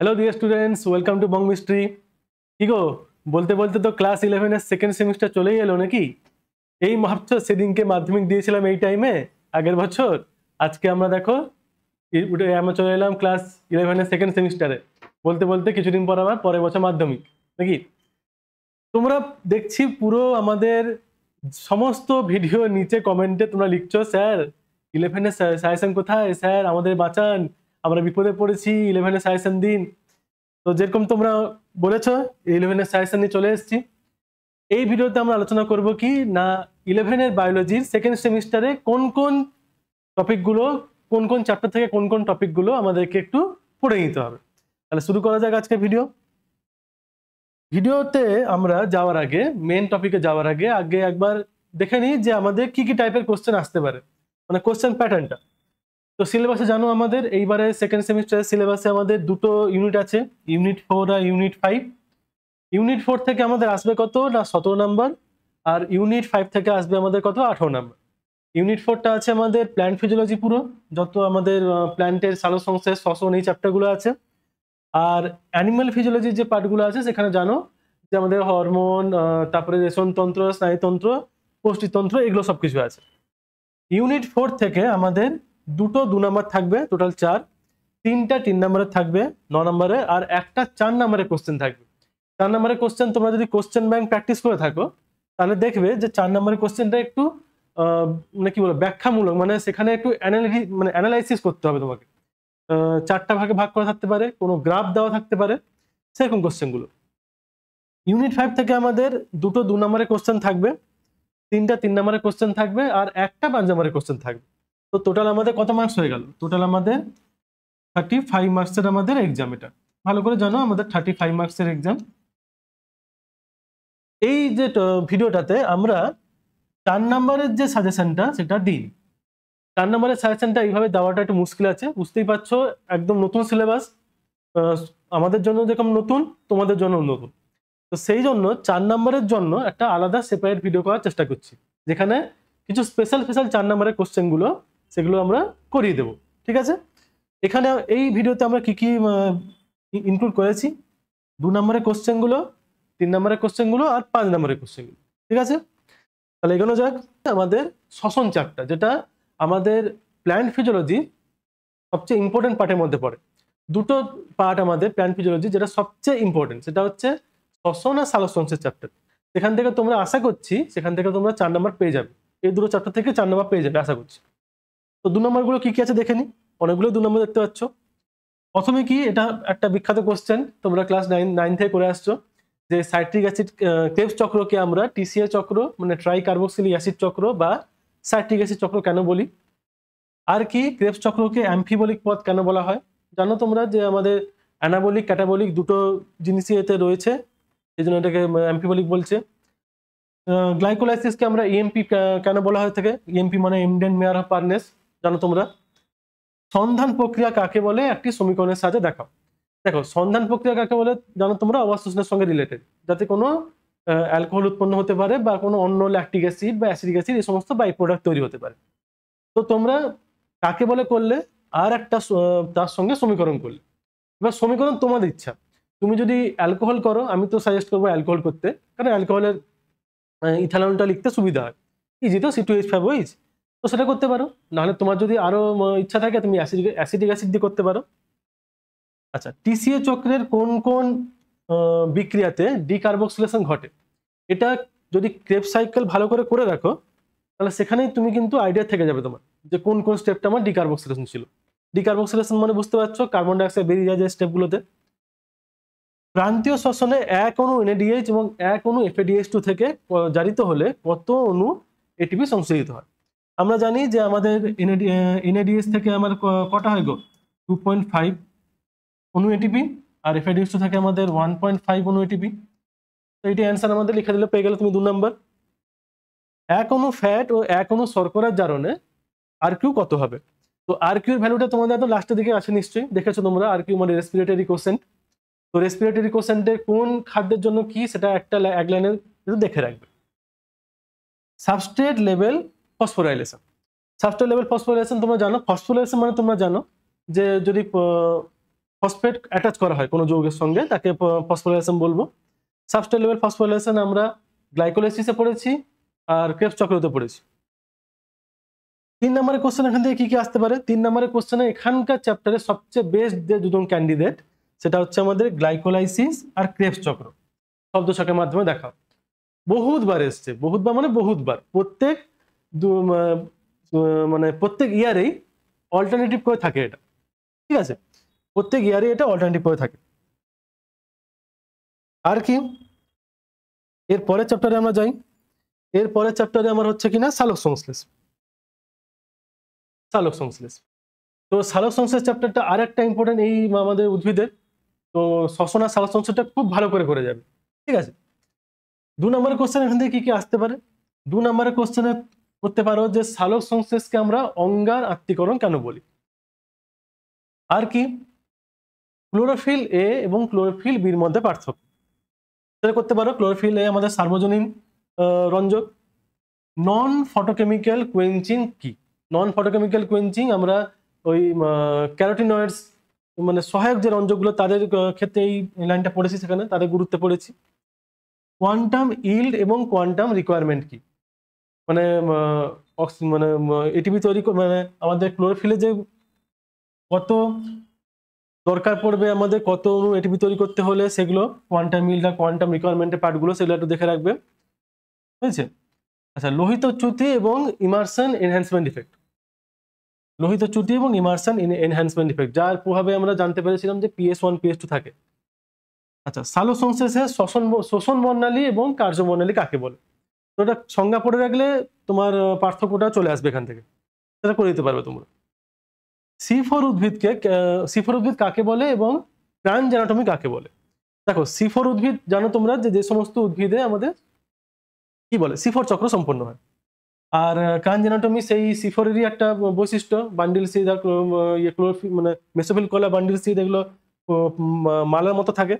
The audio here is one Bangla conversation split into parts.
Hello dear students, welcome to Bong Mystery. কি গো, বলতে বলতে তো ক্লাস 11 এর সেকেন্ড সেমিস্টার চলেই এলো নাকি? এই ভাবছো সেদিনকে মাধ্যমিক দিয়েছিলাম এই টাইমে আগের বছর, আজকে আমরা দেখো আমরা চলে এলাম ক্লাস 11 এর সেকেন্ড সেমিস্টারে। বলতে বলতে কিছুদিন পর আবার পরের বছর মাধ্যমিক নাকি? তোমরা দেখছি পুরো আমাদের সমস্ত ভিডিও নিচে কমেন্টে তোমরা লিখছো, স্যার 11 এর সাজেশন কোথায়, স্যার আমাদের বাঁচান, আমরা বিপদে পড়েছি, 11 এর সাজেশন দিন। তো যেরকম তোমরা বলেছো 11 এর সাজেশন নিয়ে চলে এসেছি। এই ভিডিওতে আমরা আলোচনা করব কি না 11 এর বায়োলজির সেকেন্ড সেমিস্টারে কোন কোন টপিকগুলো, কোন কোন চ্যাপ্টার থেকে কোন কোন টপিকগুলো আমাদেরকে একটু পড়ে নিতে হবে। তাহলে শুরু করা যাক আজকে ভিডিওতে আমরা যাওয়ার আগে, মেন টপিকে যাওয়ার আগে একবার দেখে নিই যে আমাদের কি কি টাইপের কোশ্চেন আসতে পারে, মানে কোশ্চেন প্যাটার্নটা। তো সিলেবাসে জানো আমাদের এইবারে সেকেন্ড সেমিস্টারের সিলেবাসে আমাদের দুটো ইউনিট আছে, ইউনিট 4 আর ইউনিট 5। ইউনিট 4 থেকে আমাদের আসবে কত না 17 নাম্বার, আর ইউনিট 5 থেকে আসবে আমাদের কত 18 নাম্বার। ইউনিট 4টা আছে আমাদের প্ল্যান্ট ফিজিওলজি, পুরো যত আমাদের প্ল্যান্টের সালোকসংশ্লেষ, শ্বসন এই চ্যাপ্টারগুলো আছে। আর অ্যানিমাল ফিজিওলজির যে পার্টগুলো আছে সেখানে জানো যে আমাদের হরমোন, তারপরে রেশনতন্ত্র, স্নায়ুতন্ত্র, পুষ্টিতন্ত্র, এগুলো সবকিছু আছে। ইউনিট 4 থেকে আমাদের দুটো 2 নাম্বার থাকবে, টোটাল 4, 3টা 3 নাম্বারের থাকবে 9 নাম্বারে, আর একটা 4 নাম্বারের কোশ্চেন থাকবে। 4 নাম্বারের কোশ্চেন তোমরা যদি কোশ্চেন ব্যাংক প্র্যাকটিস করে থাকো তাহলে দেখবে যে 4 নাম্বারের কোশ্চেনটা একটু মানে কি বলবো, ব্যাখ্যামূলক, মানে সেখানে একটু অ্যানালাইসিস করতে হবে তোমাকে। 4টা ভাগে ভাগ করা থাকতে পারে, কোনো গ্রাফ দেওয়া থাকতে পারে, সেরকম কোশ্চেনগুলো। ইউনিট 5 থেকে আমাদের দুটো 2 নাম্বারের কোশ্চেন থাকবে, 3টা 3 নাম্বারের কোশ্চেন থাকবে, আর একটা 5 নাম্বারের কোশ্চেন থাকবে। তো টোটাল আমাদের কত মার্কস হয়ে গেল? টোটাল আমাদের 35 মার্কসের আমাদের এক্সাম। এটা ভালো করে জানো, আমাদের 35 মার্কসের এক্সাম। এই যে ভিডিওটাতে আমরা 4 নাম্বারের যে সাজেশনটা সেটা দিই। 4 নাম্বারের সাজেশনটা এইভাবে দেওয়াটা একটু মুশকিল আছে, বুঝতেই পারছো, একদম নতুন সিলেবাস, আমাদের জন্য যেরকম নতুন তোমাদের জন্য নতুন। তো সেই জন্য 4 নাম্বারের জন্য একটা আলাদা সেপারেট ভিডিও করার চেষ্টা করছি, যেখানে কিছু স্পেশাল 4 নাম্বারের কোশ্চেনগুলো সেগুলো আমরা করিয়ে দেবো, ঠিক আছে? এখানে এই ভিডিওতে আমরা কি কি ইনক্লুড করেছি, 2 নাম্বারের কোশ্চেনগুলো, 3 নাম্বারের কোশ্চেনগুলো, আর 5 নাম্বারের কোশ্চেনগুলো, ঠিক আছে? তাহলে এগোনো যাক। আমাদের শ্বসন চ্যাপ্টার, যেটা আমাদের প্ল্যান্ট ফিজিওলজি সবচেয়ে ইম্পর্টেন্ট পার্টের মধ্যে পড়ে। দুটো পার্ট আমাদের প্ল্যান্ট ফিজিওলজি যেটা সবচেয়ে ইম্পর্টেন্ট, সেটা হচ্ছে শ্বসন আর সালোকসংশ্লেষ চ্যাপ্টার। সেখান থেকে তোমরা আশা করছি সেখান থেকে তোমরা 4 নাম্বার পেয়ে যাবে, এই দুটো চ্যাপ্টার থেকে 4 নাম্বার পেয়ে যাবে আশা করছি। তো 2 নাম্বারগুলো কি কি আছে দেখে নিই। অনেকগুলো 2 নাম্বার দেখতে পাচ্ছ। প্রথমে কি, এটা একটা বিখ্যাত কোশ্চেন, তোমরা ক্লাস 9 থেকে করে আসছো, যে সাইট্রিক অ্যাসিড ক্রেবস চক্রকে আমরা টিসিএ চক্র, মানে ট্রাই কার্বক্সিলিক অ্যাসিড চক্র বা সাইট্রিক অ্যাসিড চক্র কেন বলি, আর কি ক্রেবস চক্রকে অ্যাম্ফিবলিক পথ কেন বলা হয়। জানো তোমরা যে আমাদের অ্যানাবলিক, ক্যাটাবলিক দুটো জিনিসই এতে রয়েছে, এই জন্য এটাকে অ্যাম্ফিবলিক বলছে। গ্লাইকোলাইসিসকে আমরা ইএমপি কেন বলা হয় থাকে, ইএমপি মানে ইমডেন্ট মেয়ার অফ পারনেস, জানো তোমরা। সন্ধান প্রক্রিয়া কাকে বলে একটি সমীকরণের সাহায্যে দেখাও। দেখো, সন্ধান প্রক্রিয়া কাকে বলে জানো তোমরা, অবশোষণের সঙ্গে রিলেটেড, যাতে কোনো অ্যালকোহল উৎপন্ন হতে পারে বা কোনো অন্য ল্যাকটিক অ্যাসিড বা অ্যাসিডিক অ্যাসিড এই সমস্ত বাই প্রোডাক্ট তৈরি হতে পারে। তো তোমরা কাকে বলে করলে, আর একটা তার সঙ্গে সমীকরণ করলে। এবার সমীকরণ তোমাদের ইচ্ছা, তুমি যদি অ্যালকোহল করো, আমি তো সাজেস্ট করবো অ্যালকোহল করতে, কারণ অ্যালকোহলের ইথানলটা লিখতে সুবিধা হয়, ইজি তো, C2H5OH, তো সেটা করতে পারো। নাহলে তোমার যদি আরো ইচ্ছা থাকে তুমি অ্যাসিডিক অ্যাসিড দিয়ে করতে পারো। আচ্ছা, টিসিএ চক্রের কোন কোন বিক্রিয়াতে ডিকার্বক্সিলেশন ঘটে, এটা যদি ক্রেবস সাইকেল ভালো করে রাখো তাহলে সেখানেই তুমি কিন্তু আইডিয়া থেকে যাবে তোমার, যে কোন কোন স্টেপটা আমার ডিকার্বক্সিলেশন ছিল। ডিকার্বক্সিলেশন মানে বুঝতে পারছো, কার্বন ডাইঅক্সাইড বেরিয়ে যায় যে স্টেপগুলোতে। প্রান্তীয় শ্বসনে 1 অণু NADH এবং 1 অণু FADH2 থেকে জারিত হলে কত অণু এটিপি সংশ্লেষিত হয়। আমরা জানি যে আমাদের NADH থেকে আমার কটা হয় গো, 2.5 অণু এটিপি, আর FADH2 থেকে আমাদের 1.5 অণু এটিপি। তো এটি অ্যান্সার আমাদের লিখে দিলে পেয়ে গেলে তুমি 2 নাম্বার। 1 অণু ফ্যাট ও 1 অণু শর্করার জারণে RQ কত হবে? তো RQ এর ভ্যালুটা তোমাদের তো লাস্টের দিকে আছে, নিশ্চয়ই দেখেছো তোমরা। RQ মানে রেসপিরেটরি কোশেন্ট। তো রেসপিরেটরি কোশেন্টের কোন খাদ্যের জন্য কি, সেটা এক লাইনে দেখে রাখবে। Substrate level phosphorylation. Substrate level phosphorylation তোমরা জানো, ফসফোরাইলেশন মানে তোমরা জানো যে যদি ফসফেট অ্যাটাচ করা হয় কোনো যৌগের সঙ্গে, তাকে ফসফোরাইলেশন বলবো। সাবস্ট্রেট লেভেল ফসফোরাইলেশন আমরা গ্লাইকোলাইসিসে পড়েছি আর ক্রেবস চক্রতে পড়েছি। 3 নম্বরের কোশ্চেন এখান থেকে কি কি আসতে পারে? 3 নম্বরের কোশ্চেনে এখানকার চ্যাপ্টারে সবচেয়ে বেস্ট যে দুজন ক্যান্ডিডেট সেটা হচ্ছে আমাদের গ্লাইকোলাইসিস আর ক্রেবস চক্র। শব্দ ছকের মাধ্যমে দেখা বহুতবার এসছে, বহুতবার মানে বহুতবার, মানে প্রত্যেক ইয়ারেই অল্টারনেটিভ করে থাকে এটা, ঠিক আছে? প্রত্যেক ইয়ারে এটা অল্টারনেটিভ করে থাকে। আর কি এর পরের চ্যাপ্টারে আমরা যাই। এর পরের চ্যাপ্টারে আমার হচ্ছে কিনা সালোক সংশ্লেষ। সালোক সংশ্লেষ, তো সালোক সংশ্লেষ চ্যাপ্টারটা আর একটা ইম্পর্টেন্ট এই আমাদের উদ্ভিদের, তো শ্বসন আর সালোক সংশ্লেষটা খুব ভালো করে যাবে, ঠিক আছে? 2 নম্বরের কোশ্চেন এখান থেকে কি কি আসতে পারে? 2 নম্বরের কোশ্চেনে করতে পারো যে সালোক সংশ্লেষকে আমরা অঙ্গার আত্তীকরণ কেন বলি। আর কি ক্লোরোফিল এ এবং ক্লোরোফিল বির মধ্যে পার্থক্য, সেটা করতে পারো। ক্লোরোফিল এ আমাদের সার্বজনীন রঞ্জক। নন ফটোকেমিক্যাল কোয়েঞ্চিং কি? নন ফটোকেমিক্যাল কোয়েঞ্চিং আমরা ওই ক্যারোটিনয়েডস মানে সহায়ক যে রঞ্জকগুলো তাদের ক্ষেত্রে এই লাইনটা পড়েছি, সেখানে তাদের গুরুত্ব পড়েছি। কোয়ান্টাম ইল্ড এবং কোয়ান্টাম রিকোয়ারমেন্ট কি? মানে মানে এটিপি তৈরি মানে আমাদের ক্লোরোফিলে যে কত দরকার পড়বে, আমাদের কত অণু এটিপি তৈরি করতে হলে, সেগুলো কোয়ান্টাম ইল্ড আর কোয়ান্টাম রিকোয়ারমেন্টের পার্টগুলো সেগুলো একটু দেখে রাখবে, বুঝেছে? আচ্ছা, লোহিত চ্যুতি এবং ইমার্সন এনহ্যান্সমেন্ট ইফেক্ট। লোহিত চ্যুতি এবং ইমার্সন এনহ্যান্সমেন্ট ইফেক্ট, যার প্রভাবে আমরা জানতে পেরেছিলাম যে PS1 PS2 থাকে। আচ্ছা, সালোক সংশ্লেষে শোষণ বর্ণালী এবং কার্যবর্ণালী কাকে বলে? তো এটা সংজ্ঞা পড়ে রাখলে তোমার পার্থক্যটা চলে আসবে এখান থেকে, সেটা করে দিতে পারবে তোমরা। C4 উদ্ভিদ কাকে বলে এবং প্রাণ অ্যানাটমি কাকে বলে? দেখো, C4 উদ্ভিদ জানো তোমরা যে সমস্ত উদ্ভিদে আমাদের কি বলে C4 চক্র সম্পন্ন হয়। আর কাঞ্জ অ্যানাটমি সেই C4 এরই একটা বৈশিষ্ট্য, বান্ডিল সিড আর ক্লোরোফিল মানে মেসোফিল কলা বান্ডিল সিড এগুলো মালার মতো থাকে।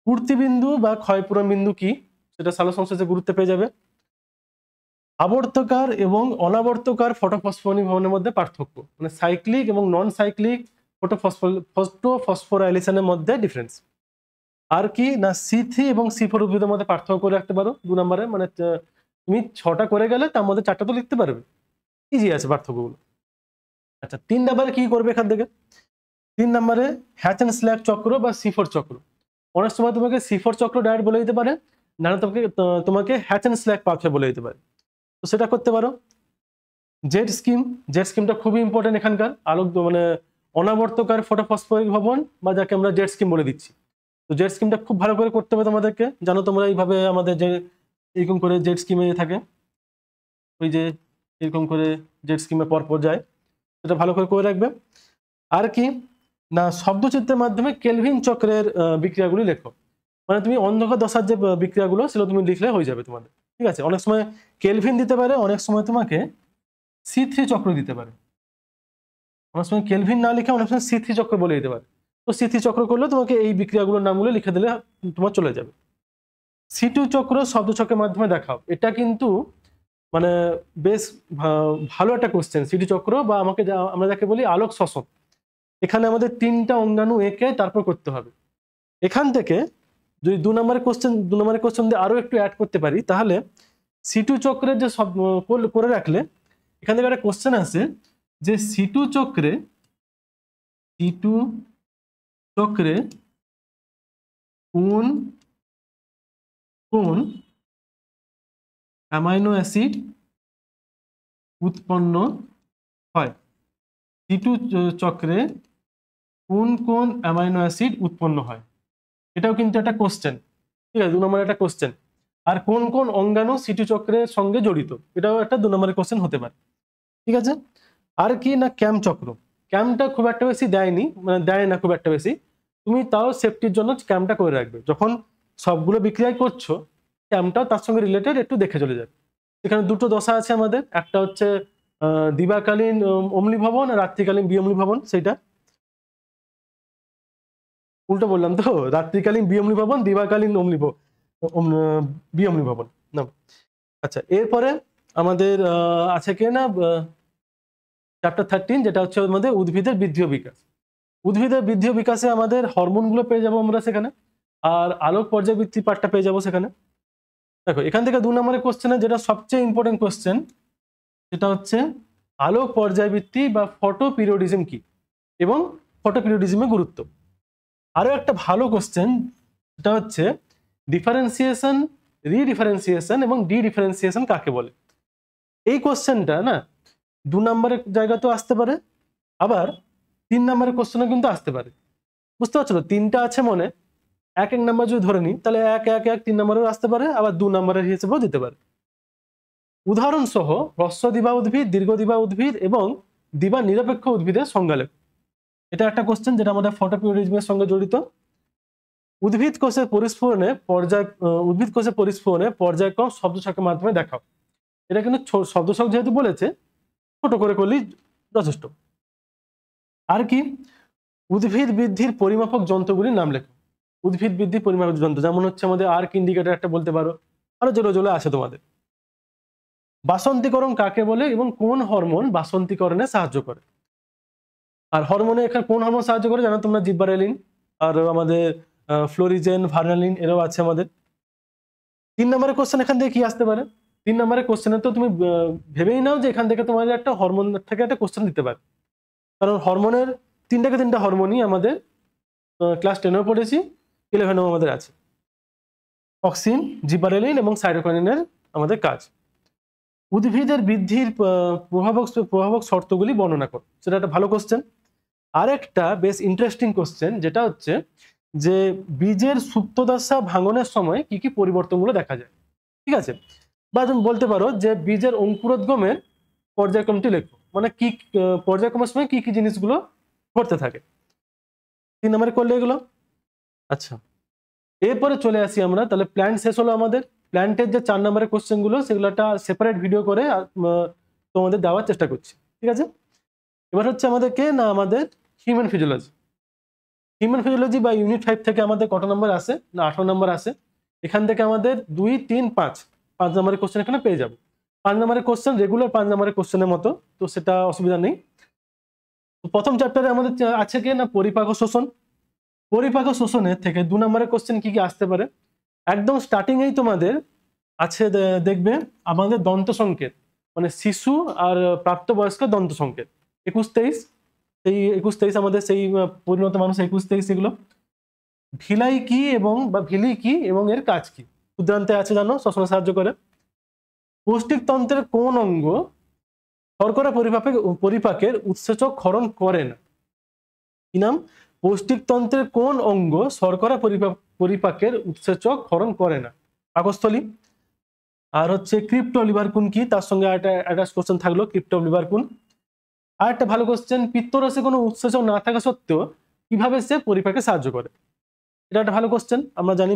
পূর্তিবিন্দু বা ক্ষয়পূরণ বিন্দু কি? সেটা সালোক সংশ্লেষে গুরুত্ব পেয়ে যাবে। আবর্তকার এবং অনাবর্তকার ফটোফসফোরিলেশনের মধ্যে পার্থক্য, মানে সাইক্লিক এবং নন সাইক্লিক ফটোফসফোরাইলেশনের মধ্যে ডিফারেন্স। আর কি না C3 এবং C4 উদ্ভিদের মধ্যে পার্থক্য করে রাখতে পারো 2 নম্বরে, মানে তুমি 6টা করে গেলে তার মধ্যে 4টা তো লিখতে পারবে, ইজি আছে পার্থক্যগুলো। আচ্ছা, 3 নম্বরে কি করবে এখান থেকে? 3 নম্বরে হ্যাচ অ্যান্ড স্ল্যাগ চক্র বা C4 চক্র। অনেক সময় তোমাকে C4 চক্র ডাইরেক্ট বলে দিতে পারে, না তোমাকে হ্যাচ অ্যান্ড স্ল্যাগ পাথওয়ে বলে দিতে পারে, তো সেটা করতে পারো। জেড স্কিমটা খুবই ইম্পর্টেন্ট এখানকার, আলোক মানে অনাবর্তকার ফটোফসফরিক ভবন, বা যাকে আমরা জেড স্কিম বলে দিচ্ছি। তো জেড স্কিমটা খুব ভালো করে করতে হবে তোমাদেরকে, জানো তোমরা এইভাবে আমাদের যে এরকম করে জেড স্কিমে থাকে, ওই যে এরকম করে জেড স্কিমে পরপর যায়, সেটা ভালো করে রাখবে। আর কি না শব্দচিত্রের মাধ্যমে কেলভিন চক্রের বিক্রিয়াগুলি লেখো, মানে তুমি অন্ধকার দশার যে বিক্রিয়াগুলো সেগুলো তুমি লিখলে হয়ে যাবে তোমাদের, ঠিক আছে? অনেক সময় কেলভিন দিতে পারে, অনেক সময় তোমাকে C3 চক্র দিতে পারে, অনেক সময় কেলভিন না লিখে অনেক সময় C3 চক্র বলে দিতে পারে। তো C3 চক্র করলে তোমাকে এই বিক্রিয়াগুলোর নামগুলো লিখে দিলে তোমার চলে যাবে। C2 চক্র শব্দ ছকের মাধ্যমে দেখাও, এটা কিন্তু মানে বেশ ভালো একটা কোশ্চেন। C2 চক্র বা আমরা যাকে বলি আলোক শ্বসন, এখানে আমাদের 3টা অঙ্গাণু এঁকে তারপর করতে হবে। এখান থেকে যদি 2 নম্বরের কোশ্চেন দিয়ে আরো একটু অ্যাড করতে পারি, তাহলে C2 চক্রের যে সব করে রাখলে এখান থেকে একটা কোশ্চেন আসে যে C2 চক্রে কোন অ্যামাইনো অ্যাসিড উৎপন্ন হয়? C2 চক্রে কোন অ্যামাইনো অ্যাসিড উৎপন্ন হয়, এটাও কিন্তু একটা কোশ্চেন, ঠিক আছে? 2 নম্বরের একটা কোশ্চেন। আর কোন অঙ্গাণু C2 চক্রের সঙ্গে জড়িত, এটাও একটা 2 নম্বরের কোশ্চেন হতে পারে, ঠিক আছে? আর কি না ক্যাম চক্র, ক্যামটা খুব একটা বেশি দেয়নি, মানে দেয় না খুব একটা বেশি, তুমি তাও সেফটির জন্য ক্যামটা করে রাখবে। যখন সবগুলো বিক্রিয়া করছো, ক্যামটাও তার সঙ্গে রিলেটেড একটু দেখে চলে যাবে। এখানে 2টো দশা আছে আমাদের, একটা হচ্ছে দিবাকালীন অম্লীভবন আর রাত্রিকালীন বিঅম্লীভবন। সেইটা উল্টো বললাম তো, রাত্রিকালীন বিঅম্লীভবন, দিবাকালীন বিঅম্লীভবন না। আচ্ছা, এরপরে আমাদের আছে কি না চ্যাপ্টার 13, যেটা হচ্ছে আমাদের উদ্ভিদের বৃদ্ধি ও বিকাশ। উদ্ভিদের বৃদ্ধি ও বিকাশে আমাদের হরমোনগুলো পেয়ে যাবো আমরা সেখানে, আর আলোক পর্যায়বৃত্তি পার্টটা পেয়ে যাবো সেখানে। দেখো এখান থেকে 2 নম্বরের কোশ্চেনে যেটা সবচেয়ে ইম্পর্টেন্ট কোশ্চেন, সেটা হচ্ছে আলোক পর্যায়বৃত্তি বা ফটো পিরিয়ডিজম কি এবং ফটো পিরিয়ডিজমের গুরুত্ব। আরো একটা ভালো কোশ্চেন, সেটা হচ্ছে ডিফারেন্সিয়েশন, রিডিফারেন্সিয়েশন এবং ডিডিফারেন্সিয়েশন কাকে বলে। এই কোশ্চেনটা না 2 নম্বরের জায়গাতেও আসতে পারে, আবার 3 নম্বরের কোশ্চেনও কিন্তু আসতে পারে। বুঝতে পারছো তো, 3টা আছে মনে, 1 নম্বর যদি ধরে নিই তাহলে 1 1 1 3 নম্বরেও আসতে পারে, আবার 2 নম্বরের হিসেবেও দিতে পারে। উদাহরণ সহ হ্রস্ব দিবা উদ্ভিদ, দীর্ঘ দিবা উদ্ভিদ এবং দিবা নিরপেক্ষ উদ্ভিদের সংজ্ঞা লেখ। এটা একটা কোশ্চেন যেটা আমাদের ফটো পিরিয়ডিজমের সঙ্গে জড়িত। উদ্ভিদ কোষের পরিস্ফুরণে পর্যায়ক্রম শব্দ ছকের মাধ্যমে দেখাও। এটা কিন্তু শব্দ ছক যেহেতু বলেছে, ছোট করে করলেই যথেষ্ট। আর কি, উদ্ভিদ বৃদ্ধির পরিমাপক যন্ত্রগুলির নাম লেখো। উদ্ভিদ বৃদ্ধির পরিমাপক যন্ত্র যেমন হচ্ছে আমাদের আর্ক ইন্ডিকেটর একটা বলতে পারো, আরো জোরে জোরে আছে তোমাদের। বাসন্তীকরণ কাকে বলে এবং কোন হরমোন বাসন্তীকরণে সাহায্য করে। আর হরমোনে এখানে কোন হরমোন সাহায্য করে জানো তোমরা? জিব্বারেলিন, আর আমাদের ফ্লোরিজেন, ভার্নালিন, এরাও আছে আমাদের। 3 নম্বরের কোশ্চেন এখান থেকে কি আসতে পারে? 3 নম্বরের কোশ্চেনে তো তুমি ভেবেই নাও যে এখান থেকে তোমাদের একটা হরমোন থেকে একটা কোশ্চেন দিতে পারে, কারণ হরমোনের 3টা হরমোনই আমাদের ক্লাস 10এও পড়েছি, 11এও আমাদের আছে। অক্সিন, জিবারেলিন এবং সাইটোকাইনিনের আমাদের কাজ। উদ্ভিদের বৃদ্ধির প্রভাবক শর্তগুলি বর্ণনা করো, সেটা একটা ভালো কোশ্চেন। আরেকটা বেশ ইন্টারেস্টিং কোশ্চেন, যেটা হচ্ছে যে বীজের সুপ্তদশা ভাঙনের সময় কি কি পরিবর্তনগুলো দেখা যায়। ঠিক আছে, বা তুমি বলতে পারো যে বীজের অঙ্কুরোদ্গমের পর্যায়ক্রমটি লেখো, মানে কি পর্যায়ক্রমের সময় কি কি জিনিসগুলো ঘটতে থাকে। 3 নম্বরে করলে এগুলো। আচ্ছা, এরপরে চলে আসি আমরা, তাহলে প্ল্যান্ট শেষ হলো আমাদের। প্ল্যান্টের যে 4 নম্বরের কোশ্চেন গুলো, সেগুলো একটা সেপারেট ভিডিও করে তোমাদের দেওয়ার চেষ্টা করছি। ঠিক আছে, এবার হচ্ছে আমাদের কে না আমাদের হিউম্যান ফিজিওলজি। হিউম্যান ফিজিওলজি বা ইউনিট 5 থেকে আমাদের কত নম্বর আসে না 18 নম্বর আসে। এখান থেকে আমাদের 2 3 5 নম্বরের কোশ্চেন এখানে পেয়ে যাবো। 5 নম্বরের কোশ্চেন রেগুলার 5 নম্বরের কোশ্চেনের মতো, তো সেটা অসুবিধা নেই। প্রথম চ্যাপ্টারে আমাদের আছে কে না পরিপাক ও শোষণ। পরিপাক ও শোষণের থেকে 2 নম্বরের কোশ্চেন কি কি আসতে পারে? একদম স্টার্টিং এই তোমাদের আছে, দেখবে আমাদের দন্ত সংকেত, মানে শিশু আর প্রাপ্তবয়স্ক দন্ত সংকেত 21-23। সেই 21-23 আমাদের সেই পরিণত মানুষ 21-23 এগুলো। ভিলাই কি এবং বা ভিলি কি এবং এর কাজ কি? ক্ষুদ্রান্তে আছে জানো, শ্বসনে সাহায্য করে। পৌষ্টিকতন্ত্রের কোন অঙ্গ শর্করা পরিপাকের উৎসেচক ক্ষরণ করে না? কি নাম? পৌষ্টিকতন্ত্রের কোন অঙ্গ শর্করা পরিপাকের উৎসেচক ক্ষরণ করে না? পাকস্থলী। আর হচ্ছে ক্রিপ্টোলিভারকুন কি, তার সঙ্গে একটা কোশ্চেন থাকলো ক্রিপ্টোলিভারকুন। আর একটা ভালো কোশ্চেন, পিত্তরসে কোনো উৎসেচক না থাকা সত্ত্বেও কিভাবে সে পরিপাকে সাহায্য করে? এটা একটা ভালো কোশ্চেন। আমরা জানি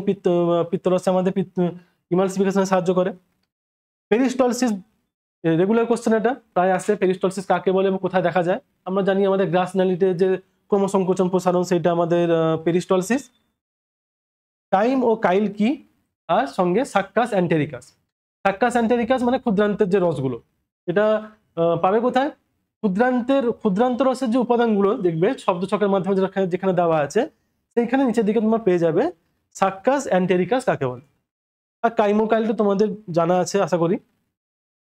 পিত্তরসে আমাদের ইমালসিফিকেশনে সাহায্য করে। পেরিস্টলসিস রেগুলার কোশ্চেন, এটা প্রায় আসে। পেরিস্টলসিস কাকে বলে এবং কোথায় দেখা যায়? আমরা জানি আমাদের গ্রাসনালিটির যে ক্রমসংকোচন প্রসারণ, সেটা আমাদের পেরিস্টলসিস। টাইম ও কাইল কি, আর সঙ্গে সাক্কাস অ্যান্টেরিকাস। সাক্কাস অ্যান্টেরিকাস মানে ক্ষুদ্রান্তের যে রসগুলো, এটা পাবে কোথায়? ক্ষুদ্রান্ত রসের যে উপাদানগুলো দেখবে শব্দ ছকের মাধ্যমে যেখানে দেওয়া আছে, সেইখানে নিচের দিকে তোমরা পেয়ে যাবে সাক্কাস অ্যান্টেরিকাস কাকে বলে। আর কাইমোকাইলটা তোমাদের জানা আছে আশা করি।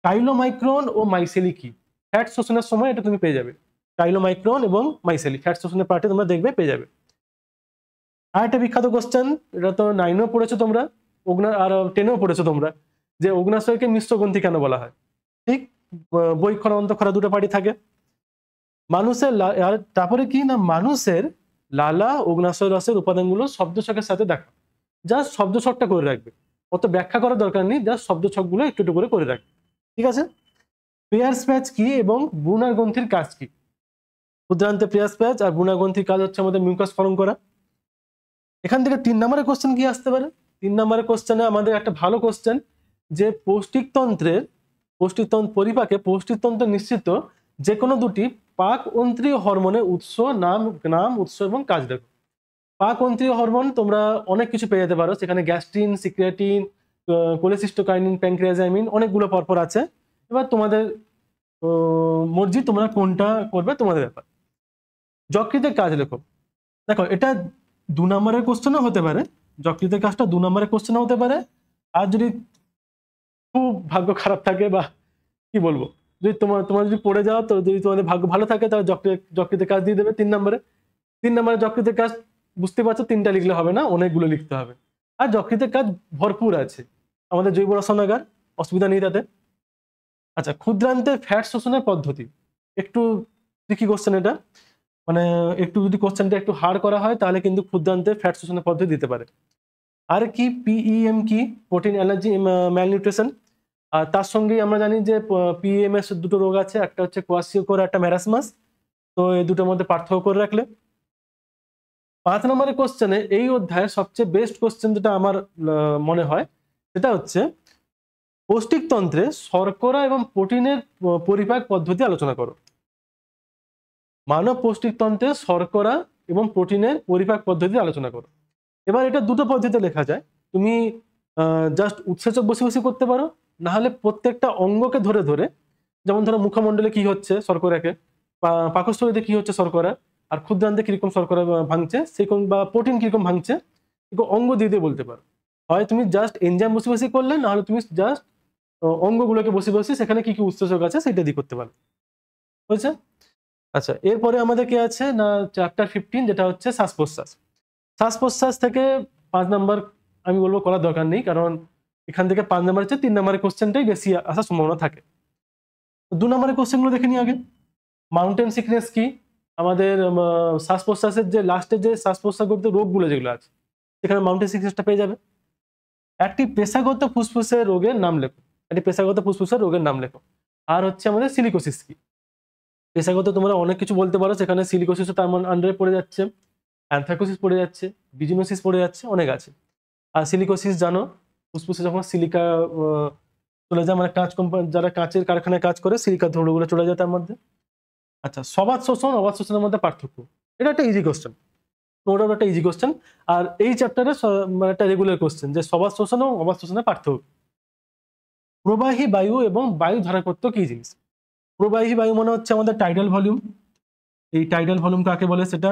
কাইলোমাইক্রন ও মাইসেলি কি? ফ্যাট শোষণের সময় এটা তুমি পেয়ে যাবে। কাইলোমাইক্রন এবং মাইসেলি ফ্যাট শোষণের পার্টে তোমরা দেখবে পেয়ে যাবে। আর একটা বিখ্যাত কোশ্চেন, এটা তো 9এও পড়েছো তোমরা, আর 10এও পড়েছো তোমরা, যে অগ্নাশয়কে মিশ্র গ্রন্থি কেন বলা হয়? ঠিক, বৈক্ষরা অন্তঃক্ষরা দুটো পার্টি থাকে। মানুষের আর তারপরে কি না মানুষের লালা অগ্নাশয় রসের উপাদানগুলো শব্দ ছকের সাথে দেখা, যা শব্দ ছকটা করে রাখবে, অত ব্যাখ্যা করার দরকার নেই, যা শব্দ ছকগুলো একটু একটু করে রাখবে। ঠিক আছে, পেয়ার্স প্যাচ কি এবং বুনার গ্রন্থির কাজ কি? ক্ষুদ্রান্তে পেয়ার্স প্যাচ আর বুনার গ্রন্থির কাজ হচ্ছে আমাদের মিউকাস ফর্ম করা। এখান থেকে 3 নম্বরের কোশ্চেন কি আসতে পারে? 3 নম্বরের কোশ্চেনে আমাদের একটা ভালো কোশ্চেন, যে পরিপাকে পৌষ্টিকতন্ত্র নিশ্চিত যে কোনো দুটি পাক অন্ত্রীয় হরমোনের উৎস, নাম উৎস এবং কাজ দেখো। পাক অন্ত্রীয় হরমোন তোমরা অনেক কিছু পেয়ে যেতে পারো, সেখানে গ্যাস্ট্রিন, সিক্রেটিন, কোলেসিস্টোকাইনিন, প্যানক্রিয়াজাইমিন, অনেকগুলো পরপর আছে। এবার তোমাদের মর্জি, তোমরা কোনটা করবে তোমাদের ব্যাপার। যকৃতের কাজ লেখো। দেখো এটা 2 নম্বরের কোশ্চেনও হতে পারে, যকৃতের কাজটা 2 নম্বরের কোশ্চেনও হতে পারে। আর যদি খুব ভাগ্য খারাপ থাকে বা কি বলবো, যদি তোমার যদি পড়ে যাও, তো যদি তোমাদের ভাগ্য ভালো থাকে তাহলে যকৃতের কাজ দিয়ে দেবে 3 নম্বরে। 3 নম্বরে যকৃতের কাজ বুঝতে পারছো, 3টা লিখলে হবে না, অনেকগুলো লিখতে হবে। আর যকৃতের কাজ ভরপুর আছে, আমাদের জৈব রসায়নাগার, অসুবিধা নেই তাতে। আচ্ছা, ক্ষুদ্রান্তে ফ্যাট শোষণের পদ্ধতি, একটু ট্রিকি কোশ্চেন এটা, মানে একটু যদি কোশ্চেনটা একটু হার্ড করা হয় তাহলে কিন্তু ক্ষুদ্রান্তে ফ্যাট শোষণের পদ্ধতি দিতে পারে। আর কি পিইএম কি, প্রোটিন এনার্জি ম্যালনিউট্রিশন। আর তার সঙ্গেই আমরা জানি যে পিএমএস দুটো রোগ আছে, একটা হচ্ছে কোয়াশিওকোর, একটা ম্যারাসমাস। তো এই দুটোর মধ্যে পার্থক্য করে রাখলে। 5 নম্বরের কোশ্চেনে এই অধ্যায়ের সবচেয়ে বেস্ট কোশ্চেন যেটা আমার মনে হয়, সেটা হচ্ছে পৌষ্টিকতন্ত্রে শর্করা এবং প্রোটিনের পরিপাক পদ্ধতি আলোচনা করো। মানব পৌষ্টিকতন্ত্রে শর্করা এবং প্রোটিনের পরিপাক পদ্ধতি আলোচনা করো। এবার এটা দুটো পদ্ধতিতে লেখা যায়, তুমি জাস্ট উৎসেচক বসে বসে করতে পারো, না হলে প্রত্যেকটা অঙ্গকে ধরে ধরে, যেমন ধরো মুখমণ্ডলে কি হচ্ছে শর্করাকে, পাকস্থলীতে কি হচ্ছে শর্করা, আর ক্ষুদ্রান্তে কিরকম শর্করা ভাঙছে সেরকম, বা প্রোটিন কিরকম ভাঙছে, এরকম অঙ্গ দিয়ে দিয়ে বলতে পারো। হয় তুমি জাস্ট এনজাইম বসে বসে করলে, না হলে তুমি জাস্ট অঙ্গগুলোকে বসে বসে সেখানে কি কি উৎসেচক আছে সেটা দিয়ে করতে পারো। বুঝছে? আচ্ছা, এরপরে আমাদের কি আছে না, চ্যাপ্টার 15, যেটা হচ্ছে শ্বাস প্রশ্বাস। শ্বাস প্রশ্বাস থেকে 5 নাম্বার আমি বলবো করার দরকার নেই, কারণ এখান থেকে 5 নাম্বার হচ্ছে 3 নাম্বারের কোশ্চেনটাই বেশি আসার সম্ভাবনা থাকে। 2 নাম্বারের কোশ্চেনগুলো দেখে নিই আগে। মাউন্টেন সিকনেস কি, আমাদের শ্বাস প্রশ্বাসের যে লাস্টে যে শ্বাস প্রশ্বাস করতে রোগগুলো যেগুলো আছে, সেখানে মাউন্টেন সিকনেসটা পেয়ে যাবে। একটি পেশাগত ফুসফুসের রোগের নাম লেখো, একটি পেশাগত ফুসফুসের রোগের নাম লেখো। আর হচ্ছে আমাদের সিলিকোসিস কি। পেশাগত তোমরা অনেক কিছু বলতে পারো, সেখানে সিলিকোসিসও তার আন্ডারে পড়ে যাচ্ছে, অ্যানথ্রাকোসিস পড়ে যাচ্ছে, বিজিনোসিস পড়ে যাচ্ছে, অনেক আছে। আর সিলিকোসিস জানো, ফুসফুসে যখন সিলিকা চলে যায়, মানে কাঁচ কোম্পানি, যারা কাঁচের কারখানায় কাজ করে, সিলিকা ধুলোগুলো চলে যায় তার মধ্যে। আচ্ছা, সবাত শোষণ অবাত শোষণের মধ্যে পার্থক্য, এটা একটা ইজি কোশ্চেন, ওটাও একটা ইজি কোশ্চেন। আর এই চ্যাপ্টারে মানে একটা রেগুলার কোশ্চেন যে সবাত শোষণ এবং অবাত শোষণের পার্থক্য। প্রবাহী বায়ু এবং বায়ু ধারাকত্ব কি জিনিস? প্রবাহী বায়ু মনে হচ্ছে আমাদের টাইডাল ভলিউম, এই টাইডাল ভলিউম কাকে বলে সেটা।